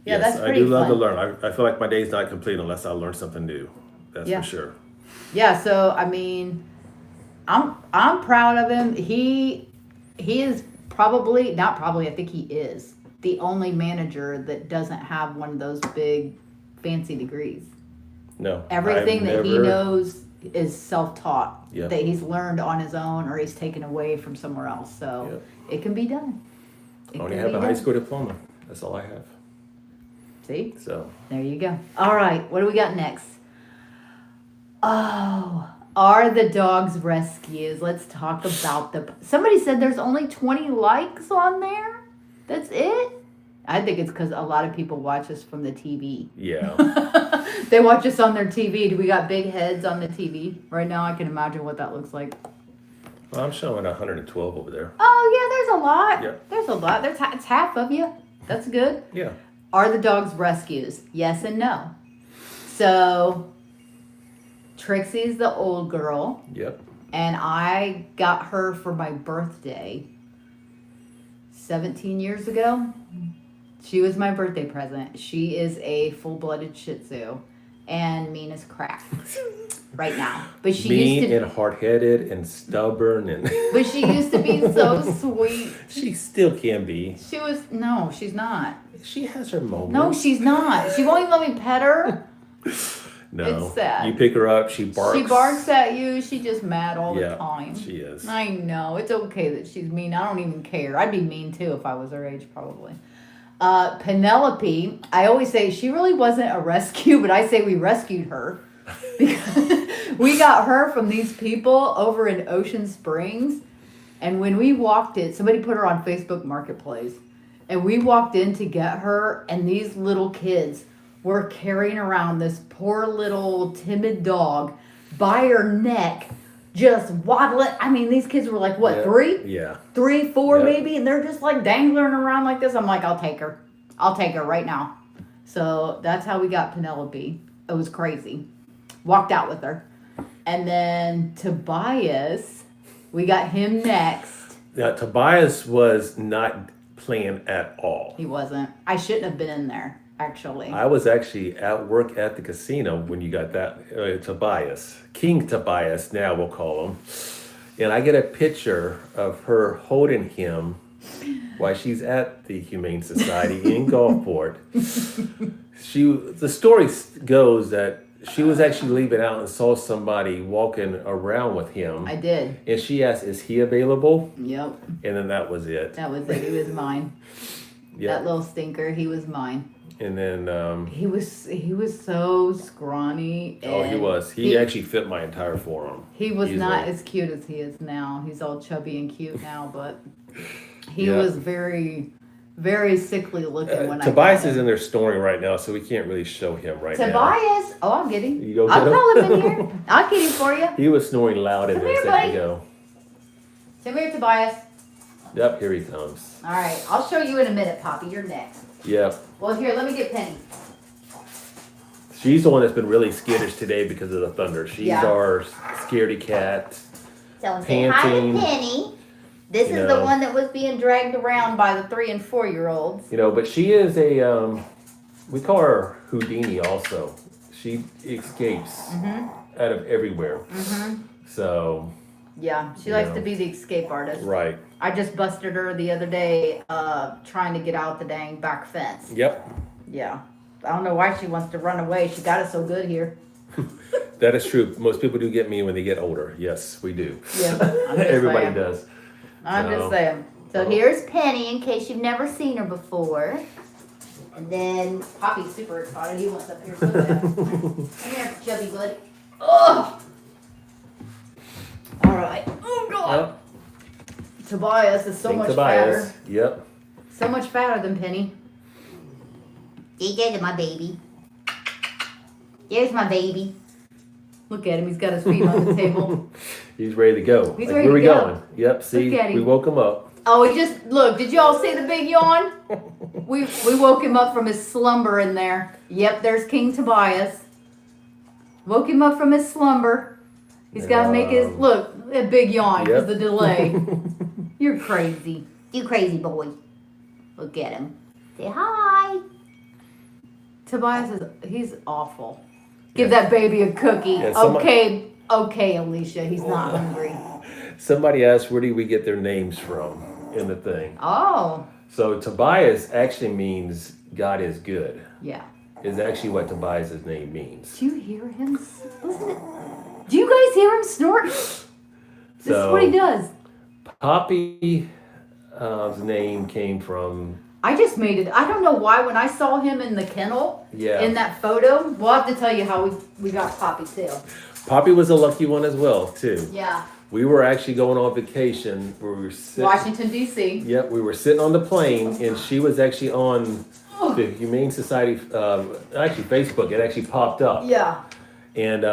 Yeah, yes, that's pretty I do love fun. to learn. I feel like my day's not complete unless I learn something new. That's for sure. Yeah. So I mean, I'm proud of him. He is not probably. I think he is the only manager that doesn't have one of those big fancy degrees. No. Everything that he knows is self-taught. Yep. That he's learned on his own or he's taken away from somewhere else. So it can be done. I only have a high school diploma. That's all I have. See? So there you go. All right. What do we got next? Oh, are the dogs rescues? Let's talk about somebody said there's only 20 likes on there. That's it? I think it's because a lot of people watch us from the TV. Yeah. They watch us on their TV. Do we got big heads on the TV? Right now, I can imagine what that looks like. Well, I'm showing 112 over there. Oh, yeah, there's a lot. Yeah. There's a lot. It's half of you. That's good. Yeah. Are the dogs rescues? Yes and no. So, Trixie's the old girl. Yep. And I got her for my birthday 17 years ago. She was my birthday present. She is a full-blooded Shih Tzu and mean as crap right now. But she used to and hard-headed and stubborn and. But she used to be so sweet. She still can be. No, she's not. She has her moments. No, she's not. She won't even let me pet her. No. It's sad. You pick her up, she barks. She barks at you. She's just mad all the time. She is. I know. It's okay that she's mean. I don't even care. I'd be mean too if I was her age, probably. Penelope, I always say she really wasn't a rescue, but I say we rescued her. Because we got her from these people over in Ocean Springs. And when we walked in, somebody put her on Facebook Marketplace. And we walked in to get her, and these little kids were carrying around this poor little timid dog by her neck, just waddling. I mean, these kids were like, what, Yeah. 3? Yeah. 3, 4 Yeah. maybe, and they're just like dangling around like this. I'm like, I'll take her. I'll take her right now. So that's how we got Penelope. It was crazy. Walked out with her. And then Tobias, we got him next. Now, Tobias was not playing at all. He wasn't. I shouldn't have been in there, actually. I was actually at work at the casino when you got that Tobias. King Tobias, now we'll call him. And I get a picture of her holding him while she's at the Humane Society in Gulfport. The story goes that she was actually leaving out and saw somebody walking around with him. I did. And she asked, "Is he available?" Yep. And then that was it. That was it. He was mine. Yep. That little stinker, he was mine. And then He was so scrawny. oh, he and was. He actually fit my entire forearm. He was not easily. as cute as he is now. He's all chubby and cute now, but he Yeah. was very, very sickly looking when Tobias I got is him. in their story right now, so we can't really show him right now. Tobias, oh, I'll get him. You go I'll get call him in here. I'll get him for you. He was snoring loud in Come there a here, second buddy. ago. Come here, Tobias. Yep, here he comes. All right, I'll show you in a minute, Poppy. You're next. Yep. Well, here, let me get Penny. She's the one that's been really skittish today because of the thunder. She's Yeah. our scaredy cat. So say hi to Panting. Penny. This You is know. the one that was being dragged around by the 3 and 4-year-olds. You know, but she is a, we call her Houdini also. She escapes out of everywhere. So, Yeah, she likes Yeah. to be the escape artist. right. I just busted her the other day trying to get out the dang back fence. Yep. Yeah. I don't know why she wants to run away. She got it so good here. That is true. Most people do get me when they get older. Yes, we do. Yeah. I'm just Everybody saying. does. I'm So- just saying. So here's Penny in case you've never seen her before. And then Poppy's super excited. He wants up here so bad. come here, chubby bud. Ugh. All right. Oh, God. Yep. Tobias is so King much Tobias. fatter. Yep. So much fatter than Penny. You get it, my baby. Here's my baby. Look at him. He's got his feet on the table. He's ready to go. He's Like, ready where we to go. going? Yep. See, Look at him. we woke him up. Oh, he just look. Did you all see the big yawn? We woke him up from his slumber in there. Yep, there's King Tobias. Woke him up from his slumber. He's got to make his look a big yawn because Yep. the delay. You're crazy. You crazy boy. Look at him. Say hi. Tobias he's awful. Give that baby a cookie. Yeah, somebody- Okay, Alicia. He's not hungry. Somebody asked where do we get their names from in the thing. Oh, So Tobias actually means God is good. yeah. Is actually what Tobias' name means. Do you hear him? Listen. Do you guys hear him snort? This is what he does. Poppy's name came from I just made it. I don't know why. When I saw him in the kennel, Yeah. in that photo, we'll have to tell you how we got Poppy too. Poppy was a lucky one as well too. Yeah, We were actually going on vacation where we were sitting. Washington D.C. Yep, we were sitting on the plane and she was actually on the Humane Society, actually Facebook. It actually popped up. Yeah, And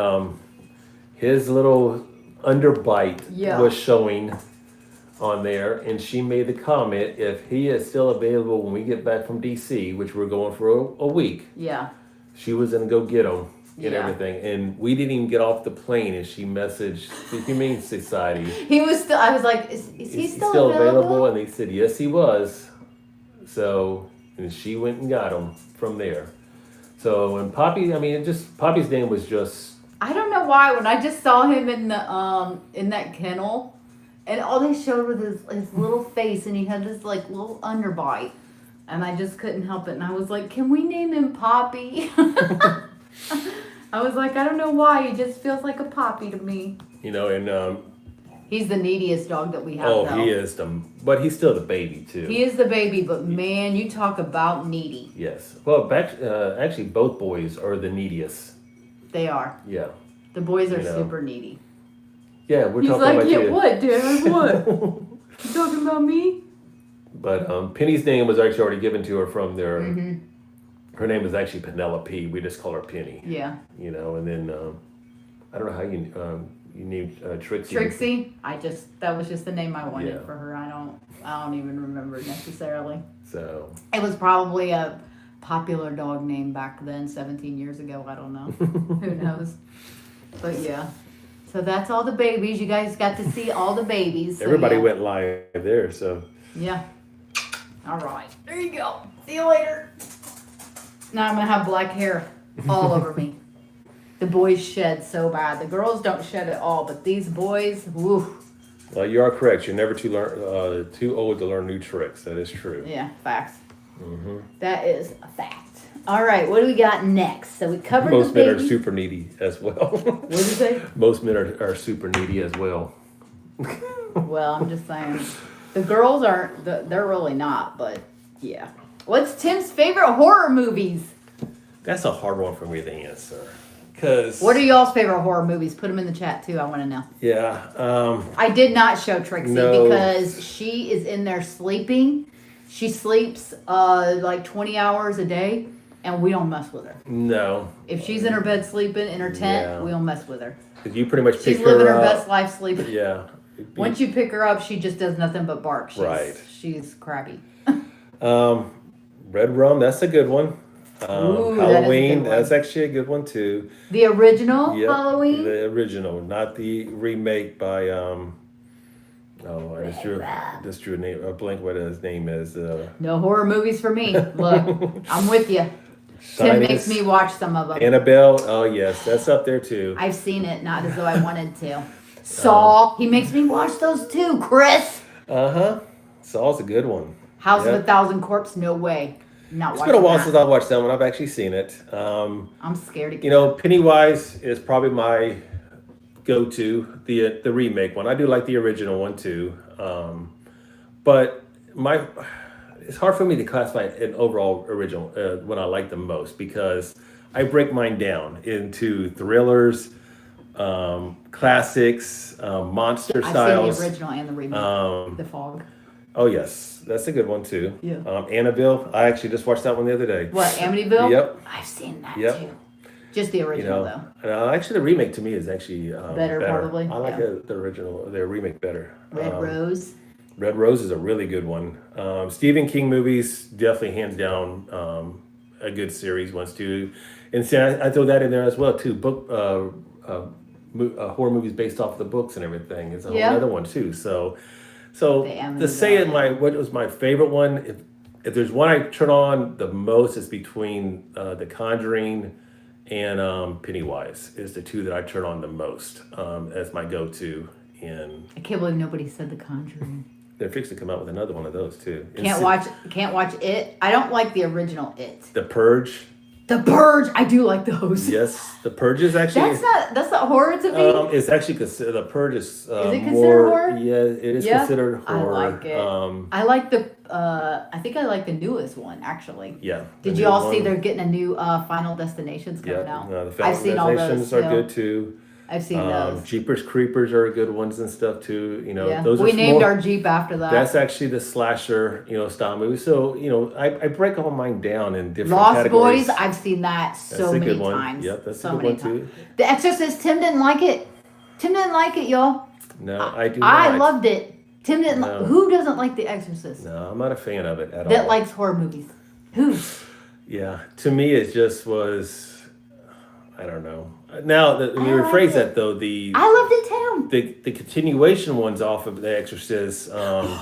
his little underbite Yeah. was showing on there, and she made the comment, if he is still available when we get back from DC, which we're going for a week, yeah. she was gonna go get him and Yeah. everything. And we didn't even get off the plane, and she messaged the Humane Society. He was still. I was like, is he "Is still available? And they said yes, he was. So, and she went and got him from there. So, and Poppy, I mean, Poppy's name was just. I don't know why. When I just saw him in the in that kennel, and all they showed was his little face, and he had this like little underbite, and I just couldn't help it. And I was like, can we name him Poppy? I was like, I don't know why. He just feels like a Poppy to me. And He's the neediest dog that we have. though. he is but he's still the baby too. He is the baby, but man, you talk about needy. Yes. Well, actually, both boys are the neediest. They are. Yeah. The boys are You know. super needy. Yeah, we're He's talking like, about yeah, you. what, Dad? What? You talking about me? But Penny's name was actually already given to her from their. Mm-hmm. Her name is actually Penelope. We just call her Penny. Yeah. And then I don't know how you You named Trixie. Trixie. That was just the name I wanted Yeah. for her. I don't even remember necessarily. So It was probably a popular dog name back then, 17 years ago. I don't know. Who knows? But yeah. So that's all the babies. You guys got to see all the babies. So everybody yeah. went live there. So Yeah. All right. There you go. See you later. Now I'm going to have black hair all over me. The boys shed so bad. The girls don't shed at all, but these boys, woo. well, you are correct. You're never too old to learn new tricks. That is true. Yeah, facts. That is a fact. All right, what do we got next? So we covered Most the men are babies. super needy as well. What did you say? Most men are super needy as well. Well, I'm just saying. The girls aren't, they're really not, but yeah. What's Tim's favorite horror movies? That's a hard one for me to answer. Cause What are y'all's favorite horror movies? Put them in the chat too. I want to know. yeah, I did not show Trixie No. because she is in there sleeping. She sleeps like 20 hours a day, and we don't mess with her. no. If she's in her bed sleeping in her tent, Yeah. we don't mess with her. 'Cause you pretty much pick She's living her up. best life sleeping. Yeah. Once you pick her up, she just does nothing but bark. She's crabby. Red Rum, that's a good one. Ooh, that is a Halloween, good one. that's actually a good one too. The original Yep, Halloween. the original, not the remake by I just drew a name, a blank what his name is. No horror movies for me. Look, I'm with you. Tim makes me watch some of them. Annabelle, oh yes, that's up there too. I've seen it, not as though I wanted to. Saw, he makes me watch those too, Chris. Saw's a good one. House Yep. of a Thousand Corpses, no way. Not It's watching been a while that. since I've watched that one. I've actually seen it. I'm scared to You know, Pennywise is probably my go-to, the remake one. I do like the original one too, but it's hard for me to classify an overall original when I like the most because I break mine down into thrillers, classics, monster I've styles. seen the original and the remake. The Fog. Oh yes, that's a good one too. Yeah. Annabelle, I actually just watched that one the other day. What, Amityville? Yep. I've seen that Yep. too. Just the You original know, though. actually, the remake to me is actually Better, probably, I like yeah. the original, the remake better. Red Rose. Red Rose is a really good one. Stephen King movies, definitely hands down a good series. Ones too, and see, I throw that in there as well too. Book horror movies based off the books and everything is a whole Yeah. other one too. So The to say it, Amityville. what was my favorite one? If there's one I turn on the most, it's between The Conjuring and Pennywise is the two that I turn on the most as my go-to. And I can't believe nobody said The Conjuring. they're fixing to come out with another one of those too. Can't watch it. I don't like the original It. The Purge. The Purge. I do like those. Yes, The Purge is actually. That's not horror to me. It's actually considered The Purge is. it considered more, horror? Yeah, it is Yeah? considered horror. I like it. I like the. I think I like the newest one actually. Yeah. Did you all see they're getting a new Final Destinations coming Yeah, out? the I've seen all those. Destinations are too. good too. I've seen those. Jeepers Creepers are good ones and stuff too. You know, Yeah. those are We named more- our Jeep after that. That's actually the slasher, style movie. So, I break all mine down in different Lost categories. Boys. I've seen that so That's a many good one. times. Yep, that's a so good many one times. too. The Exorcist. Tim didn't like it. Tim didn't like it, y'all. No, I do I not. loved it. Tim didn't. No. Who doesn't like The Exorcist? No, I'm not a fan of it at That all. likes horror movies. Who? Yeah, to me, it just was. I don't know. Now, when you I liked rephrase it. that though, I loved it too. the continuation ones off of The Exorcist.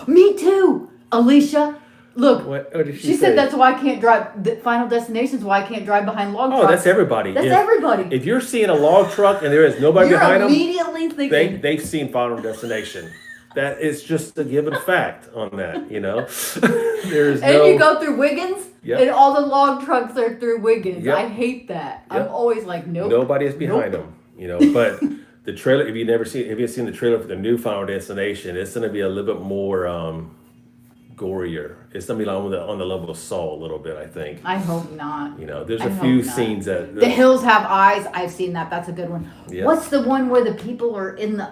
Me too. Alicia, look. What did She said that's why I can't drive. The Final Destination's why I can't drive behind log Oh, trucks. that's everybody. That's If- everybody. If you're seeing a log truck and there is nobody You're behind them, immediately thinking. they've seen Final Destination. That is just a given fact on that. There's And no. you go through Wiggins, Yep. and all the log trucks are through Wiggins. Yep. I hate that. I'm Yep. always like, nope. Nobody is behind Nope. them. But the trailer. If you've seen the trailer for the new Final Destination, it's going to be a little bit more gorier. It's going to be on the level of Saw a little bit. I think. I hope not. There's I a hope few not. scenes that. The Hills Have Eyes. I've seen that. That's a good one. Yeah. What's the one where the people are in the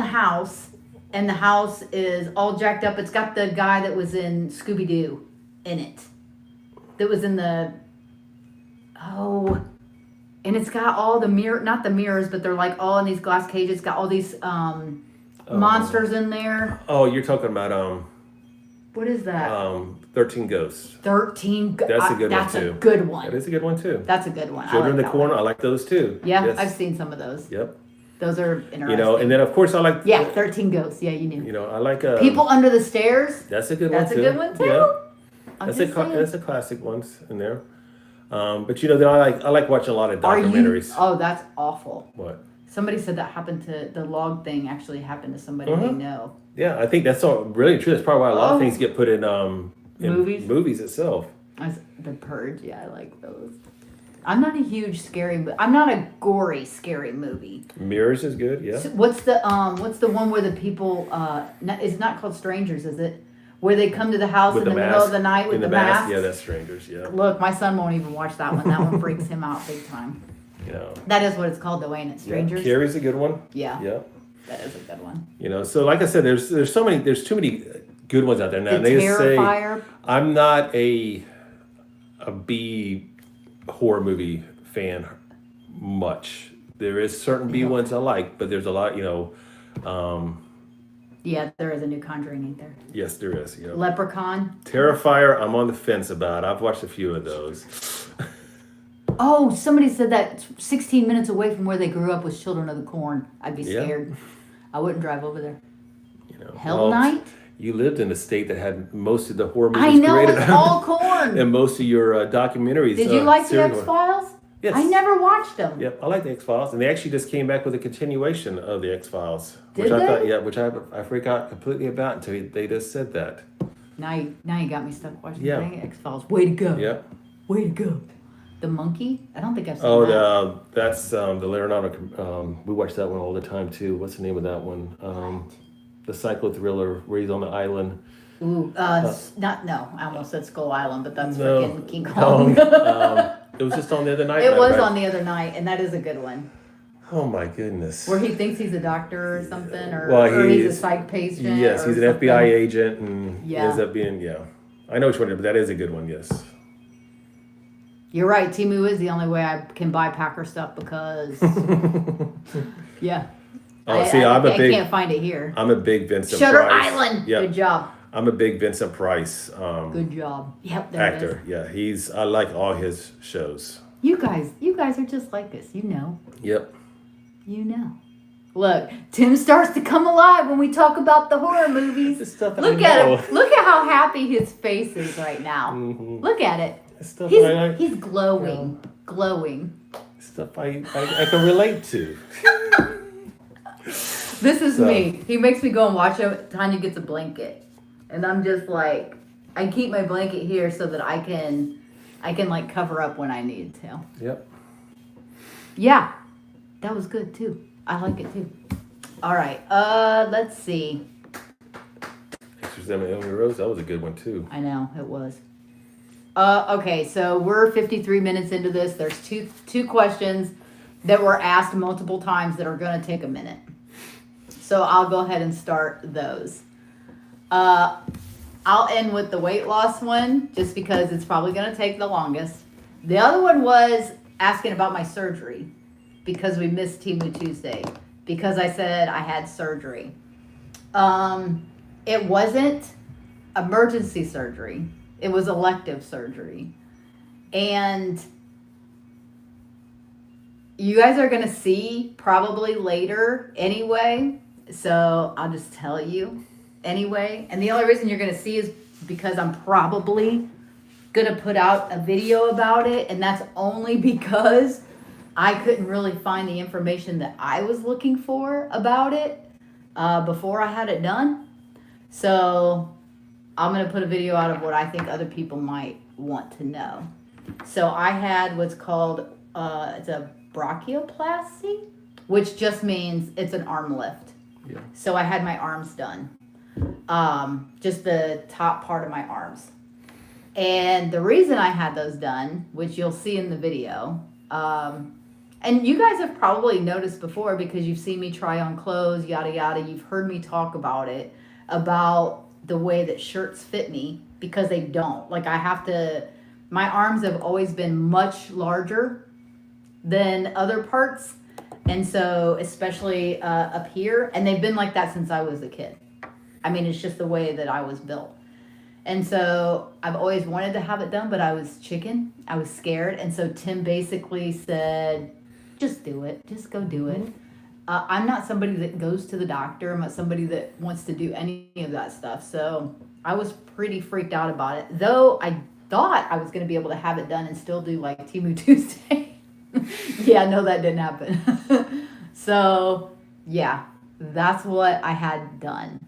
house, and the house is all jacked up? It's got the guy that was in Scooby Doo in it. That was in the. Oh, and it's got all the not the mirrors, but they're like all in these glass cages. It's got all these monsters in there. Oh, you're talking about What is that? 13 Ghosts. 13. That's a good one That's too. a good one. That is a good one too. That's a good one. Children in the that Corner. one. I like those too. Yeah, Yes. I've seen some of those. Yep. Those are interesting. You know, and then of course I like. Yeah, 13 Ghosts. Yeah, you knew. You know, I like. People Under the Stairs. That's a good That's one a too. good one too. Yeah. That's a classic ones in there. But you know, then I like watching a lot of documentaries. Oh, that's awful. What? Somebody said that happened to the log thing. Actually, happened to somebody they know. Yeah, I think that's all really true. That's probably why a lot of things get put in Movies itself. The Purge. Yeah, I like those. I'm not a huge scary. I'm not a gory scary movie. Mirrors is good. Yeah. So what's the one where the people? It's not called Strangers, is it? Where they come to the house in the middle of the night with the mask. Yeah, that's Strangers. Yeah. Look, my son won't even watch that one. That one freaks him out big time. You know. That is what it's called, though, ain't it? Strangers. Yeah. Carrie's a good one. Yeah. Yeah. That is a good one. You know, so like I said, there's too many good ones out there now. The And they just say Terrifier. I'm not a B horror movie fan much. There is certain B ones I like, but there's a lot, you know. Yeah, there is a new Conjuring, ain't there? Yes, there is. You know. Leprechaun. Terrifier, I'm on the fence about. I've watched a few of those. Oh, somebody said that 16 minutes away from where they grew up was Children of the Corn. I'd be scared. I wouldn't drive over there. You know, Hell Night? You lived in a state that had most of the horror movies I know, created. it's all corn. And most of your documentaries. Did you like the X-Files? Yes. I never watched them. Yep, I like the X-Files, and they actually just came back with a continuation of the X-Files, Did I they? thought, yeah, which I forgot completely about until they just said that. Now you got me stuck watching Yeah. the X-Files. Way to go. Yep. Way to go. The monkey? I don't think I've seen that. Oh, that's the Leonardo. We watch that one all the time too. What's the name of that one? The psycho thriller where he's on the island. Ooh, I almost said Skull Island, but that's No. freaking King Kong. It was just on the other night. It was on the other night, and that is a good one. Oh my goodness. Where he thinks he's a doctor or something, or he's a psych patient. Yes, he's an something. FBI agent, and he Yeah. ends up being I know which one, but that is a good one. Yes. You're right. Temu is the only way I can buy Packer stuff because, yeah. Oh, I can't find it here. I'm a big Vincent Shutter Price. Island. Yep. Good job. I'm a big Vincent Price Good job. Yep, there actor. it is. Yeah, I like all his shows. You guys are just like us. You know. Yep. You know. Look, Tim starts to come alive when we talk about the horror movies. The stuff that Look I at know. him. Look at how happy his face is right now. Mhm. Look at it. The stuff that I like. He's glowing. Glowing. Stuff I can relate to. This is So. me. He makes me go and watch it. Tanya gets a blanket. And I'm just like, I keep my blanket here so that I can like cover up when I need to. Yep. Yeah. That was good too. I like it too. All right. Let's see. Exorcism of Emily Rose. That was a good one too. I know it was. Okay, so we're 53 minutes into this. There's two questions that were asked multiple times that are going to take a minute. So I'll go ahead and start those. I'll end with the weight loss one just because it's probably going to take the longest. The other one was asking about my surgery because we missed Temu Tuesday because I said I had surgery. It wasn't emergency surgery. It was elective surgery. And you guys are going to see probably later anyway. So I'll just tell you anyway. And the only reason you're going to see is because I'm probably going to put out a video about it. And that's only because I couldn't really find the information that I was looking for about it before I had it done. So I'm going to put a video out of what I think other people might want to know. So I had what's called, it's a brachioplasty, which just means it's an arm lift. Yeah. So I had my arms done. Just the top part of my arms. And the reason I had those done, which you'll see in the video, and you guys have probably noticed before because you've seen me try on clothes, yada, yada. You've heard me talk about it, about the way that shirts fit me because they don't. Like my arms have always been much larger than other parts. And so, especially up here, and they've been like that since I was a kid. I mean, it's just the way that I was built. And so I've always wanted to have it done, but I was chicken. I was scared. And so Tim basically said, just do it. Just go do it. I'm not somebody that goes to the doctor. I'm not somebody that wants to do any of that stuff. So I was pretty freaked out about it. Though I thought I was going to be able to have it done and still do like Temu Tuesday. Yeah, no, that didn't happen. So yeah, that's what I had done.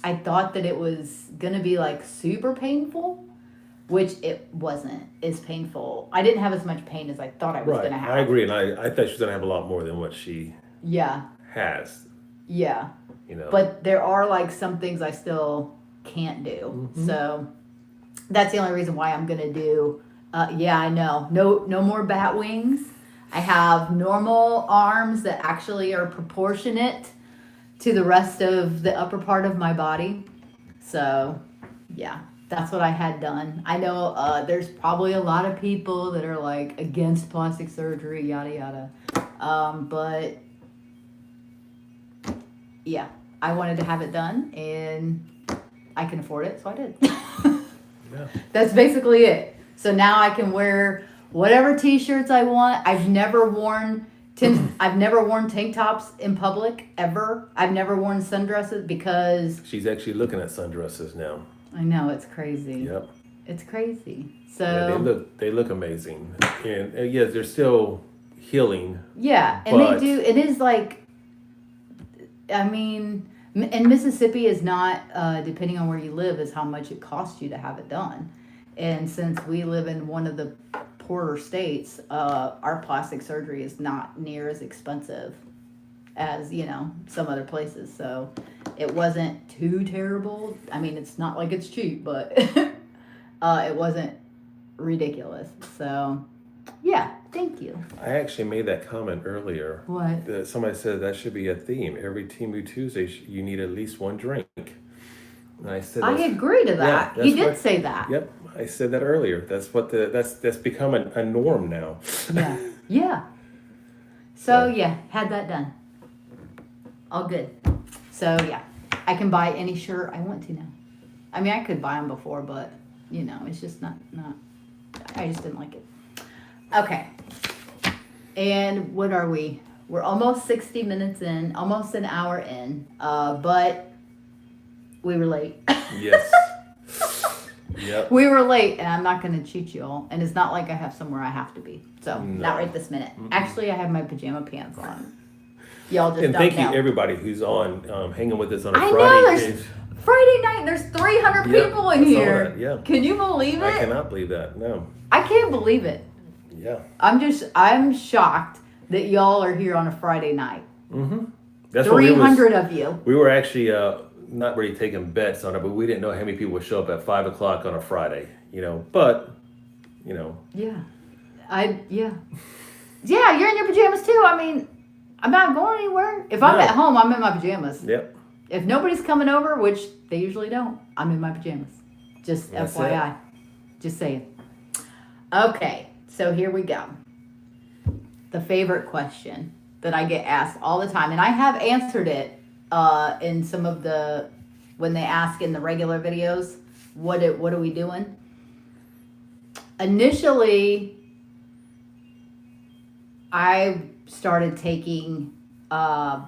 I thought that it was gonna be like super painful, which it wasn't as painful. I didn't have as much pain as I thought I was Right. gonna have. I agree, and I thought she was gonna have a lot more than what she Yeah, has. yeah. You know. But there are like some things I still can't do. So that's the only reason why I'm gonna do. Yeah, I know. No more bat wings. I have normal arms that actually are proportionate to the rest of the upper part of my body. So, yeah, that's what I had done. I know there's probably a lot of people that are like against plastic surgery, yada yada. But yeah, I wanted to have it done and I can afford it, so I did. Yeah. That's basically it. So now I can wear whatever t-shirts I want. I've never worn tank tops in public ever. I've never worn sundresses because She's actually looking at sundresses now. I know it's crazy. Yep. It's crazy. So Yeah, they look amazing, and yes, they're still healing. yeah, and but- they do. It is like, I mean, and Mississippi is not depending on where you live, is how much it costs you to have it done. And since we live in one of the poorer states, our plastic surgery is not near as expensive as, some other places. So it wasn't too terrible. I mean, it's not like it's cheap, but it wasn't ridiculous. So yeah, thank you. I actually made that comment earlier. What? That somebody said that should be a theme. Every Temu Tuesday, you need at least one drink. And I said, I agree to that. Yeah, He that's did what- say that. Yep, I said that earlier. That's what that's become a norm now. Yeah. Yeah. So yeah, had that done. All good. So yeah, I can buy any shirt I want to now. I mean, I could buy them before, but it's just not. I just didn't like it. Okay. And what are we? We're almost 60 minutes in, almost an hour in. But we were late. Yes. Yep. We were late, and I'm not going to cheat you all. And it's not like I have somewhere I have to be. So, not right this minute. Actually, I have my pajama pants on. Y'all just And don't thank know. you everybody who's on hanging with us on a I Friday. know, there's Friday night, there's 300 Yep, people in I saw here. that, yeah. Can you believe I it? cannot believe that. No. I can't believe it. Yeah. I'm shocked that y'all are here on a Friday night. Mm-hmm. That's what 300 of you. we were actually not really taking bets on it, but we didn't know how many people would show up at 5:00 on a Friday. But Yeah. Yeah, you're in your pajamas too. I mean, I'm not going anywhere. If I'm No. at home, I'm in my pajamas. Yep. If nobody's coming over, which they usually don't, I'm in my pajamas. Just That's FYI. Just saying. Okay, so here we go. The favorite question that I get asked all the time, and I have answered it in some of when they ask in the regular videos, what are we doing? Initially, I started taking,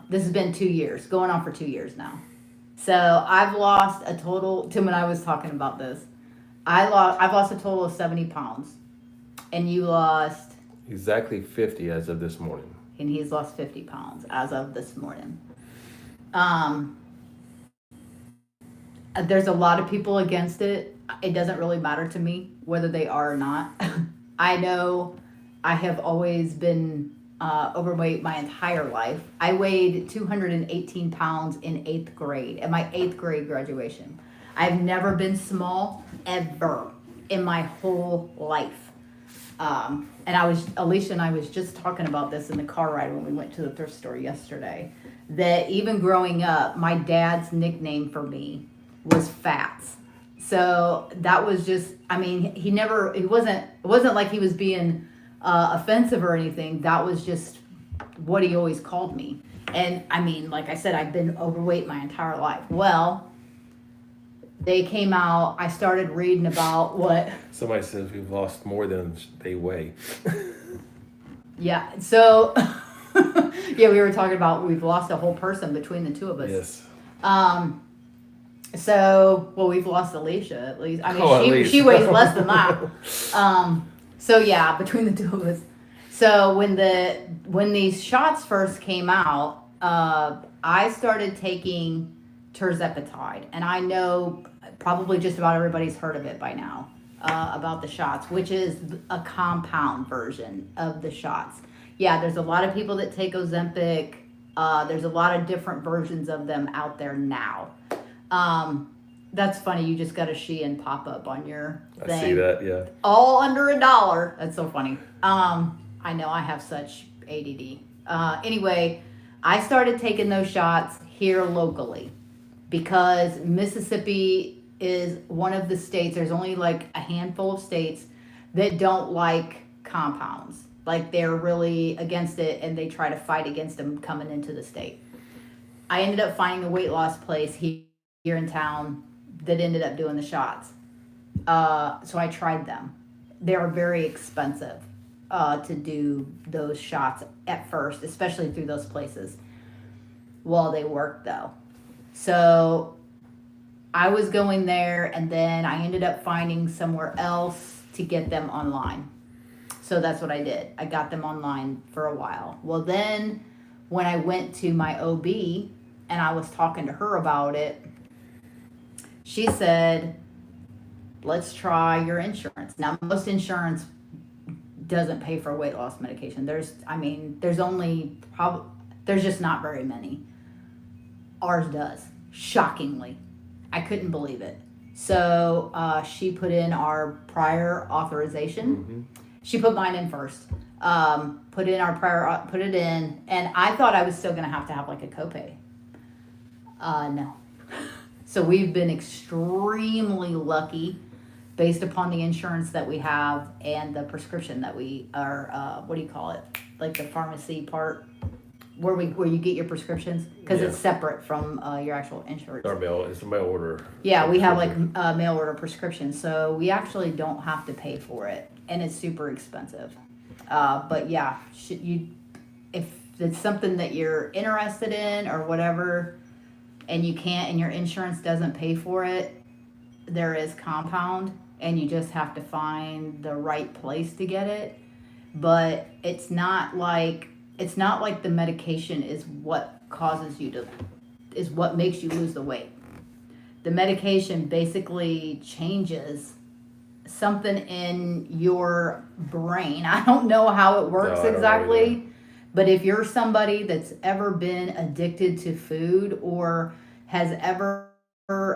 this has been 2 years, going on for 2 years now. So I've lost a total, Tim and I was talking about this. I've lost a total of 70 pounds. And you lost, Exactly 50 as of this morning. and he's lost 50 pounds as of this morning. There's a lot of people against it. It doesn't really matter to me whether they are or not. I know I have always been overweight my entire life. I weighed 218 pounds in 8th grade, at my 8th grade graduation. I've never been small, ever, in my whole life. And Alicia and I was just talking about this in the car ride when we went to the thrift store yesterday, that even growing up, my dad's nickname for me was Fats. So that was just, I mean, it wasn't like he was being offensive or anything. That was just what he always called me. And I mean, like I said, I've been overweight my entire life. Well, they came out. I started reading about what. Somebody says we've lost more than they weigh. Yeah. So, yeah, we were talking about we've lost a whole person between the two of us. Yes. So, well, we've lost Alicia at least. I mean, Oh, at least. she weighs less than that. So yeah, between the two of us. So when these shots first came out, I started taking tirzepatide, and I know probably just about everybody's heard of it by now, about the shots, which is a compound version of the shots. Yeah, there's a lot of people that take Ozempic. There's a lot of different versions of them out there now. That's funny. You just got a Shein pop up on your thing. I see that. Yeah. All under $1. That's so funny. I know I have such ADD. Anyway, I started taking those shots here locally because Mississippi is one of the states. There's only like a handful of states that don't like compounds. Like they're really against it, and they try to fight against them coming into the state. I ended up finding a weight loss place here in town that ended up doing the shots. So I tried them. They are very expensive to do those shots at first, especially through those places. Well, they work though. So I was going there, and then I ended up finding somewhere else to get them online. So that's what I did. I got them online for a while. Well, then when I went to my OB and I was talking to her about it, she said, let's try your insurance. Now, most insurance doesn't pay for weight loss medication. There's just not very many. Ours does, shockingly. I couldn't believe it. So she put in our prior authorization. Mm-hmm. She put mine in first. Put it in, and I thought I was still gonna have to have like a copay. No. So we've been extremely lucky based upon the insurance that we have and the prescription that we are, what do you call it? Like the pharmacy part where you get your prescriptions, because it's separate from your actual insurance. It's a mail order. Yeah, we have like a mail order prescription, so we actually don't have to pay for it, and it's super expensive. But yeah, if it's something that you're interested in or whatever, and you can't, and your insurance doesn't pay for it, there is compound, and you just have to find the right place to get it. But it's not like the medication is what is what makes you lose the weight. The medication basically changes something in your brain. I don't know how it works exactly, but if you're somebody that's ever been addicted to food or has ever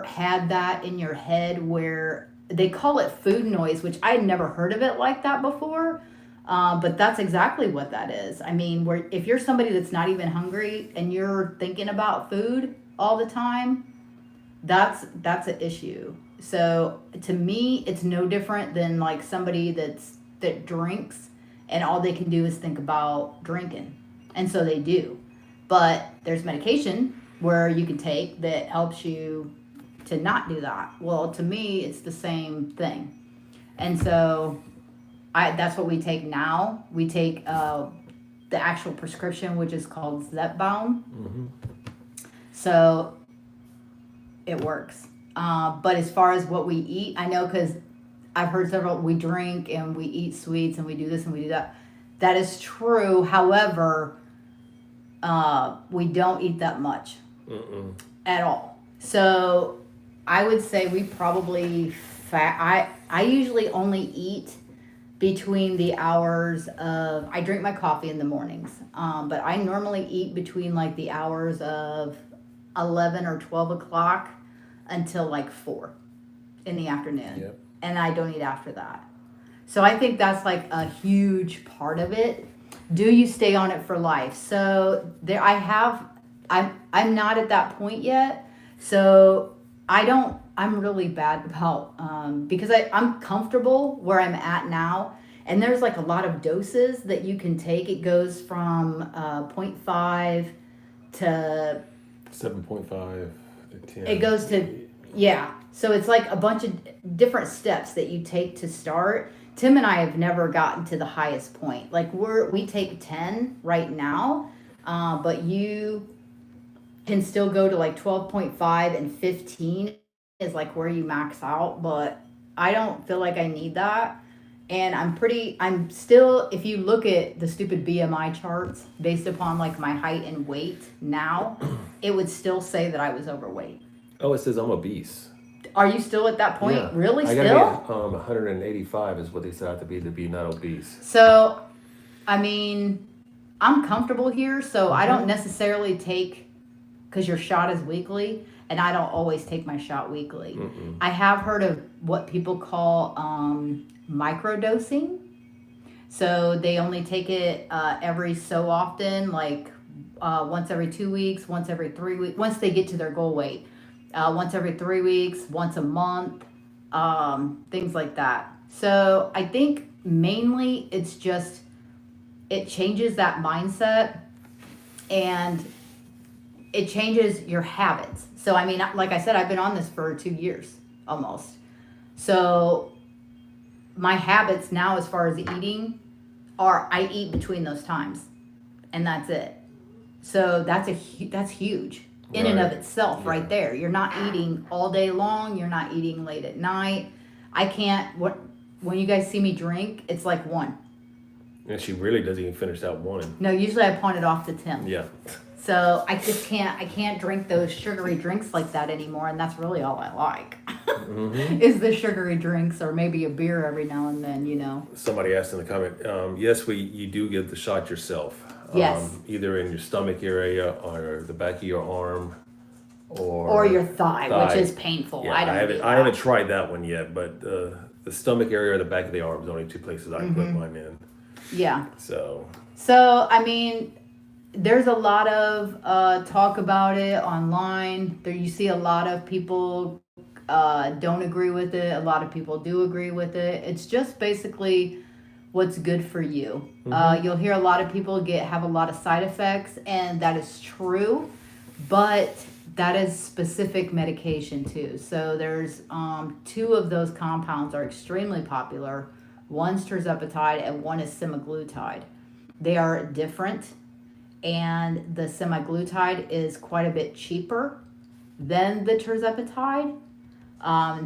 had that in your head where they call it food noise, which I had never heard of it like that before, but that's exactly what that is. I mean, if you're somebody that's not even hungry and you're thinking about food all the time, that's an issue. So to me, it's no different than like somebody that drinks and all they can do is think about drinking. And so they do. But there's medication where you can take that helps you to not do that. Well, to me, it's the same thing. And so that's what we take now. We take the actual prescription, which is called Zepbound. Mm-hmm. So it works. But as far as what we eat, I know because I've heard we drink and we eat sweets and we do this and we do that. That is true. However, we don't eat that much at all. So I would say we probably I usually only eat between the hours of, I drink my coffee in the mornings, but I normally eat between like the hours of 11 or 12 o'clock until like 4 in the afternoon. Yep. And I don't eat after that. So I think that's like a huge part of it. Do you stay on it for life? So I'm not at that point yet. So I'm really bad about, because I'm comfortable where I'm at now. And there's like a lot of doses that you can take. It goes from 0.5 to 7.5 to 10. it goes to, yeah. So it's like a bunch of different steps that you take to start. Tim and I have never gotten to the highest point. Like we take 10 right now, but you can still go to like 12.5, and 15 is like where you max out. But I don't feel like I need that. And I'm still, if you look at the stupid BMI charts based upon like my height and weight now, it would still say that I was overweight. Oh, it says I'm obese. Are you still at that point? Yeah. Really? I Still? gotta be 185 is what they said I have to be not obese. So, I mean, I'm comfortable here, so I don't necessarily take, because your shot is weekly, and I don't always take my shot weekly. I have heard of what people call microdosing. So they only take it every so often, like once every 2 weeks, once every 3 weeks, once they get to their goal weight. Once every 3 weeks, once a month, things like that. So I think mainly it's just, it changes that mindset and it changes your habits. So, I mean, like I said, I've been on this for 2 years almost. So my habits now as far as eating are I eat between those times and that's it. So that's huge in and of itself right there. You're not eating all day long. You're not eating late at night. I can't, when you guys see me drink, it's like one. And she really doesn't even finish that one. No, usually I pawn it off to Tim. Yeah. So I can't drink those sugary drinks like that anymore. And that's really all I like is the sugary drinks or maybe a beer every now and then, you know. Somebody asked in the comment, yes, you do get the shot yourself. Yes. Either in your stomach area or the back of your arm or your thigh, which is painful. Yeah, I haven't tried that one yet, but the stomach area or the back of the arm is the only two places I put mine in. Yeah. So I mean, there's a lot of talk about it online. There you see a lot of people don't agree with it. A lot of people do agree with it. It's just basically what's good for you. You'll hear a lot of people have a lot of side effects, and that is true, but that is specific medication too. So there's 2 of those compounds are extremely popular. One's tirzepatide and one is semaglutide. They are different, and the semaglutide is quite a bit cheaper than the tirzepatide.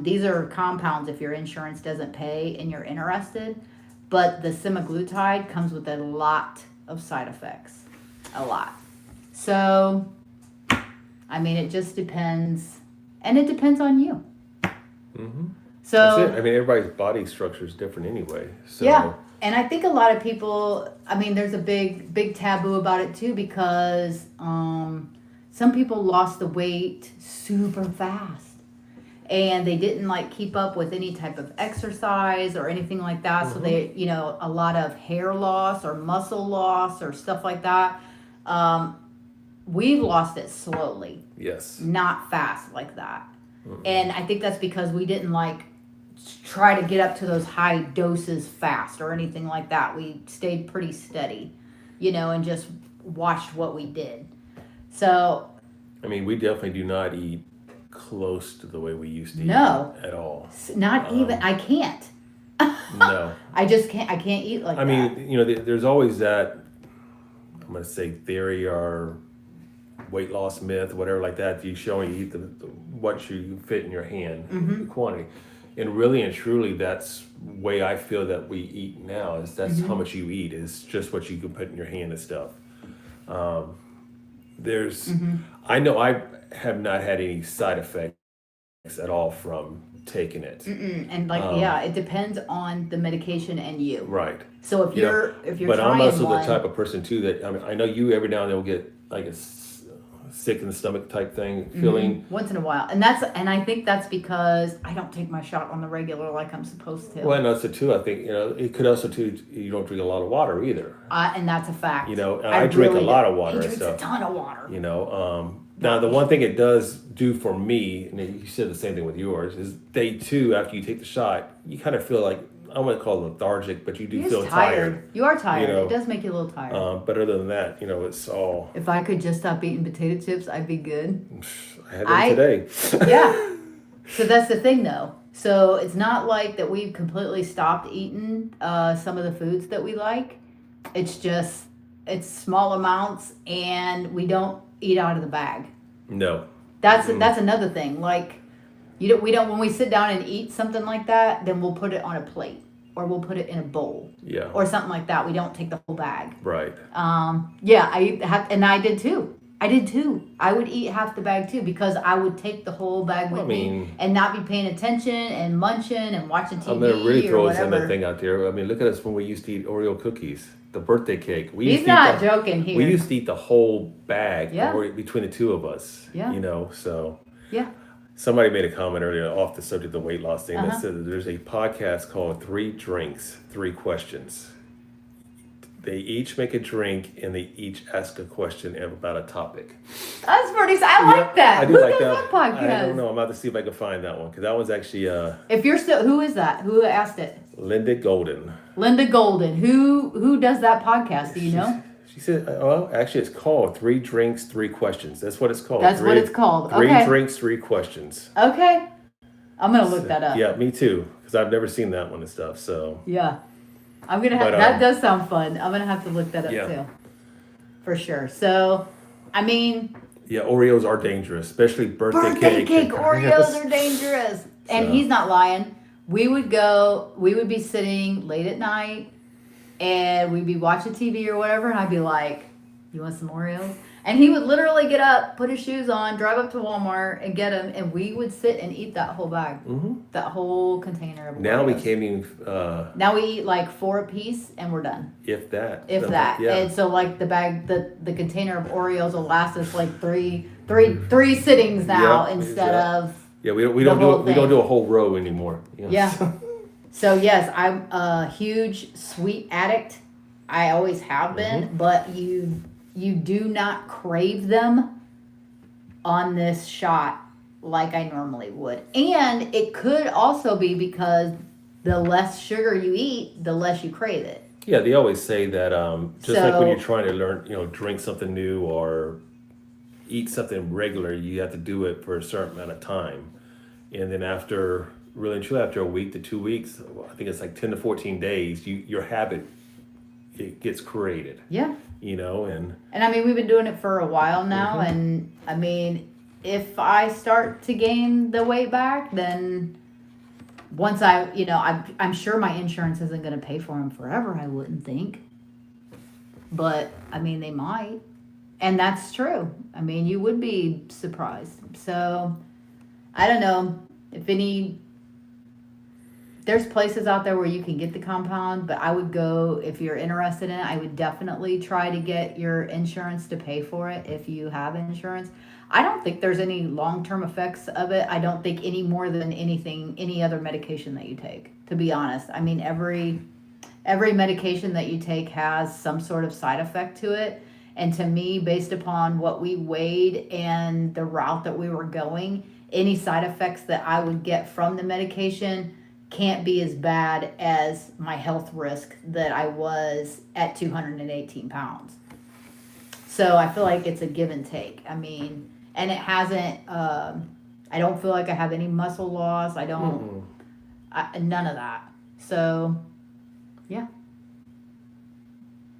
These are compounds if your insurance doesn't pay and you're interested. But the semaglutide comes with a lot of side effects. A lot. So, I mean, it just depends. And it depends on you. So, that's it. I mean, everybody's body structure is different anyway. So. Yeah. And I think a lot of people, I mean, there's a big taboo about it too, because some people lost the weight super fast. And they didn't like keep up with any type of exercise or anything like that. So they, you know, a lot of hair loss or muscle loss or stuff like that. We've lost it slowly. Yes. Not fast like that. And I think that's because we didn't like try to get up to those high doses fast or anything like that. We stayed pretty steady, you know, and just watched what we did. So, I mean, we definitely do not eat close to the way we used to eat at all. Not even, I can't. No. I just can't, I can't eat like that. I mean, you know, there's always that, I'm going to say theory or weight loss myth, whatever like that. You show you eat what you fit in your hand, the quantity. And really and truly, that's the way I feel that we eat now is that's how much you eat is just what you can put in your hand and stuff. I know I have not had any side effects at all from taking it. And like, it depends on the medication and you. Right. So if you're but trying I'm also one, the type of person too that, I mean, I know you every now and then will get like a sick in the stomach type thing feeling. Once in a while. And I think that's because I don't take my shot on the regular like I'm supposed to. Well, and also too, I think, you know, it could also too, you don't drink a lot of water either. And that's a fact. You know, I drink really a lot of water He and drinks stuff. a ton of water. You know, now the one thing it does do for me, and you said the same thing with yours, is day 2 after you take the shot, you kind of feel like I wouldn't call it lethargic, but you do You're feel just tired. You are tired. You know, It does make you a little tired. but other than that, it's all. If I could just stop eating potato chips, I'd be good. I had them today. Yeah. So that's the thing, though. So it's not like that we've completely stopped eating some of the foods that we like. It's just it's small amounts, and we don't eat out of the bag. No. That's another thing. Like we don't when we sit down and eat something like that, then we'll put it on a plate or we'll put it in a bowl. Yeah. Or something like that. We don't take the whole bag. Right. Yeah, I did too. I would eat half the bag too because I would take the whole bag with me and not be paying attention and munching and watching TV. I'm gonna really throw this another thing out there. I mean, look at us when we used to eat Oreo cookies, the birthday cake. He's not joking here. We used to eat the whole bag between the two of us. Yeah. So. Yeah. Somebody made a comment earlier off the subject of the weight loss thing that said that there's a podcast called 3 Drinks, 3 Questions. They each make a drink and they each ask a question about a topic. That's pretty. I like that. I do Who like does that podcast? I don't know. I'm about to see if I can find that one because that one's actually. If you're still, who is that? Who asked it? Linda Golden. Linda Golden. Who does that podcast? Do you know? She said, well, actually, it's called 3 Drinks, 3 Questions. That's what it's called. That's what it's called. 3 Drinks, 3 Questions. Okay. I'm going to look that up. Yeah, me too. Because I've never seen that one and stuff. So. Yeah. I'm going to have, that does sound fun. I'm going to have to look that up too. For sure. So, I mean. Yeah, Oreos are dangerous, especially birthday cake. Oreos are dangerous. And he's not lying. We would be sitting late at night. And we'd be watching TV or whatever, and I'd be like, "You want some Oreos?" And he would literally get up, put his shoes on, drive up to Walmart, and get them, and we would sit and eat that whole bag, that whole container of Oreos. Now we can't even. Now we eat like 4 a piece, and we're done. If that. Yeah. And so like the bag, the container of Oreos will last us like three sittings now instead of. Yeah, we don't do a whole row anymore. Yeah. So yes, I'm a huge sweet addict. I always have been, but you do not crave them on this shot like I normally would. And it could also be because the less sugar you eat, the less you crave it. Yeah, they always say that like when you're trying to learn, drink something new or eat something regular, you have to do it for a certain amount of time. And then after a week to 2 weeks, I think it's like 10 to 14 days, your habit, it gets created. Yeah. And I mean, we've been doing it for a while now. And I mean, if I start to gain the weight back, then once I'm sure my insurance isn't going to pay for them forever. I wouldn't think. But I mean, they might. And that's true. I mean, you would be surprised. So I don't know there's places out there where you can get the compound, but I would go, if you're interested in it, I would definitely try to get your insurance to pay for it if you have insurance. I don't think there's any long-term effects of it. I don't think any more than any other medication that you take, to be honest. I mean, every medication that you take has some sort of side effect to it. And to me, based upon what we weighed and the route that we were going, any side effects that I would get from the medication can't be as bad as my health risk that I was at 218 pounds. So I feel like it's a give and take. I mean, and it hasn't, I don't feel like I have any muscle loss. I don't, none of that. So, yeah.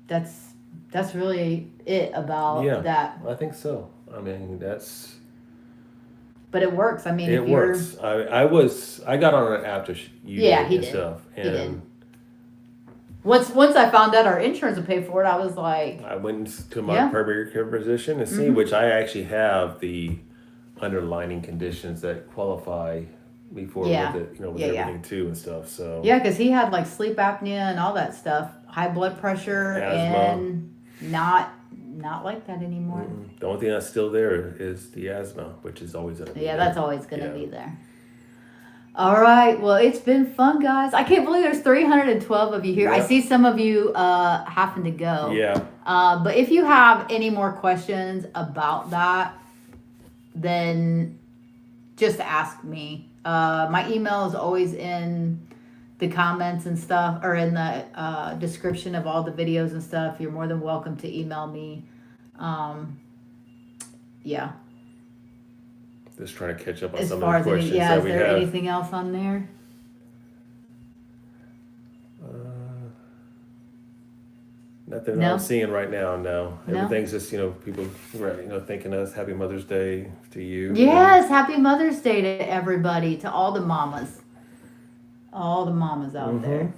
That's really it about that. I think so. I mean, but it works. I mean, it works. I got on it after you did he did. Stuff, and he did. Once I found out our insurance would pay for it, I was like, I went to my primary care physician and see, which I actually have the underlying conditions that qualify me for with it, with everything too and stuff. So because he had like sleep apnea and all that stuff, high blood pressure, asthma. And not like that anymore. The only thing that's still there is the asthma, which is always going to be there. That's always going to be there. All right. Well, it's been fun, guys. I can't believe there's 312 of you here. Yep. I see some of you having to go. Yeah. But if you have any more questions about that, then just ask me. My email is always in the comments and stuff, or in the description of all the videos and stuff. You're more than welcome to email me. Yeah. Just trying to catch up on As some far of the as questions is that we there have. anything else on there? Nothing No? I'm seeing right now. No, No? everything's just people thanking us. Happy Mother's Day to you. Yes, happy Mother's Day to everybody, to all the mamas. All the mamas out there.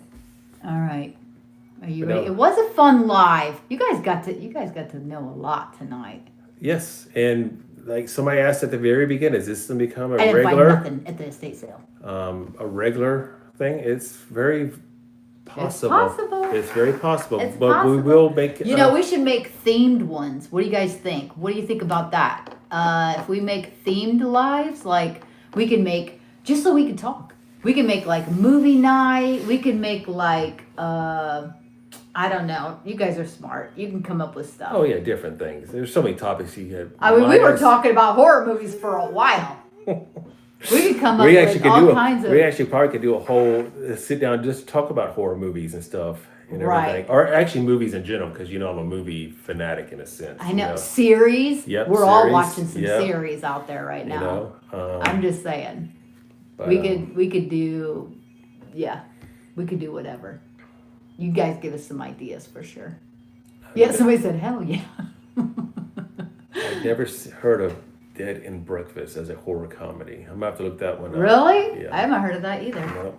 All right. Are you ready? No. It was a fun live. You guys got to know a lot tonight. Yes, and like somebody asked at the very beginning, is this going to become a I didn't regular? find nothing at the estate sale. A regular thing? It's very possible. It's possible. It's very possible. It's but we possible. will make. You know, we should make themed ones. What do you guys think? What do you think about that? If we make themed lives, like we can make, just so we can talk. We can make like movie night. We can make like, I don't know. You guys are smart. You can come up with stuff. Oh yeah, different things. There's so many topics you had. I mean, we were talking about horror movies for a while. We could come up with all kinds of. We actually probably could do a whole sit down, just talk about horror movies and stuff and everything, or actually movies in general, because I'm a movie fanatic in a sense. I know series. Yep, we're all series, watching some series out there right now. I'm just saying, but, we could do, we could do whatever. You guys give us some ideas for sure. Yeah, somebody said, hell yeah. I've never heard of Dead in Breakfast as a horror comedy. I'm gonna have to look that one up. Really? Yeah. I haven't heard of that either. Nope.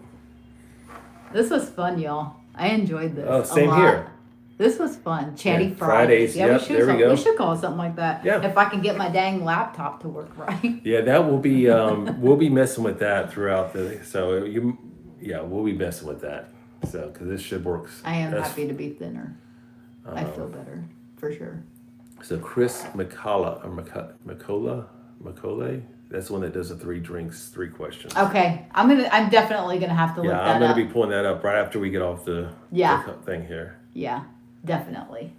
This was fun, y'all. I enjoyed this. Oh, same a lot. here. This was fun. Chatty Yeah, Fridays. Fridays, Yeah, yep, there we go. We should call it something like that. Yeah. If I can get my dang laptop to work right. Yeah, that will be. We'll be messing with that throughout the. So we'll be messing with that. So because this should work. I am happy to be thinner. I feel better for sure. So Chris McCullough or McCullough, that's the one that does the 3 drinks, 3 questions. Okay, I'm definitely gonna have to look that up. I'm gonna be pulling that up right after we get off the thing here. Yeah, definitely.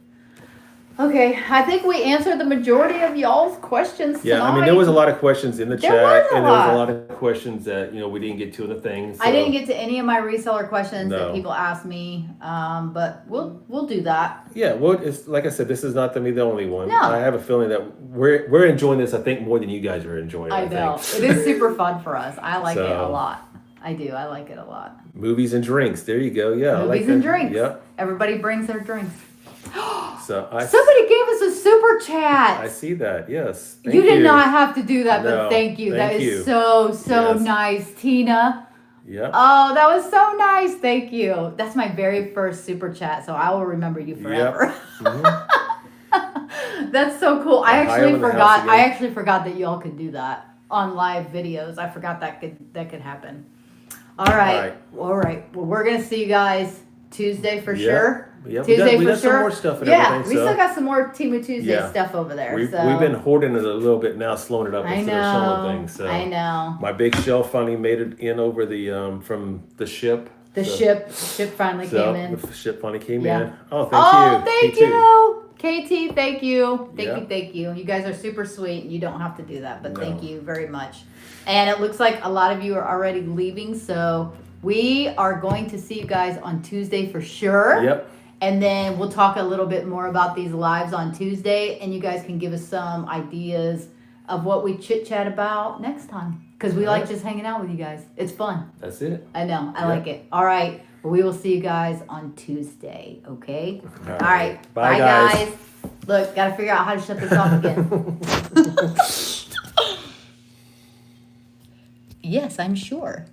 Okay, I think we answered the majority of y'all's questions tonight. Yeah, I mean there was a lot of questions in the chat, and there was a lot of questions that we didn't get to in the thing. So. I didn't get to any of my reseller questions that No. people asked me, but we'll do that. Yeah, well, it's like I said, this is not to be the only one. No. I have a feeling that we're enjoying this. I think more than you guys are enjoying. I know think. it is super fun for us. I like it a So- lot. I do. I like it a lot. Movies and drinks. There you go. Yeah, I like Movies and that. drinks. Yep. Everybody brings their drinks. So Somebody gave us a super chat. I see that. Yes. Thank You did not have to do that, but No, thank you. That thank is you. so Yes. nice, Tina. Yep. Oh, that was so nice. Thank you. That's my very first super chat, so I will remember you forever. That's so cool. I actually forgot that y'all could do that on live videos. I forgot that could happen. All right. Well, we're gonna see you guys Tuesday for sure. Yep. Tuesday we for got sure. some more stuff and Yeah, everything. we still got some more Temu Tuesday Yeah. stuff over there. We've so. been hoarding it a little bit now, slowing it up I instead of showing things. So I know. my big shelf finally made it in over the from the ship. The ship finally came in. The ship finally came Yeah. in. Oh, thank you. Thank you. KT, thank you. Yeah. Thank you. You guys are super sweet. You don't have to do that, but No. thank you very much. And it looks like a lot of you are already leaving, so we are going to see you guys on Tuesday for sure. Yep. And then we'll talk a little bit more about these lives on Tuesday, and you guys can give us some ideas of what we chit chat about next time. Because we like just hanging out with you guys. It's fun. That's it. I know. I like it. All right. We will see you guys on Tuesday. Okay? All All right. Bye, guys. Look, got to figure out how to shut this off again. Yes, I'm sure.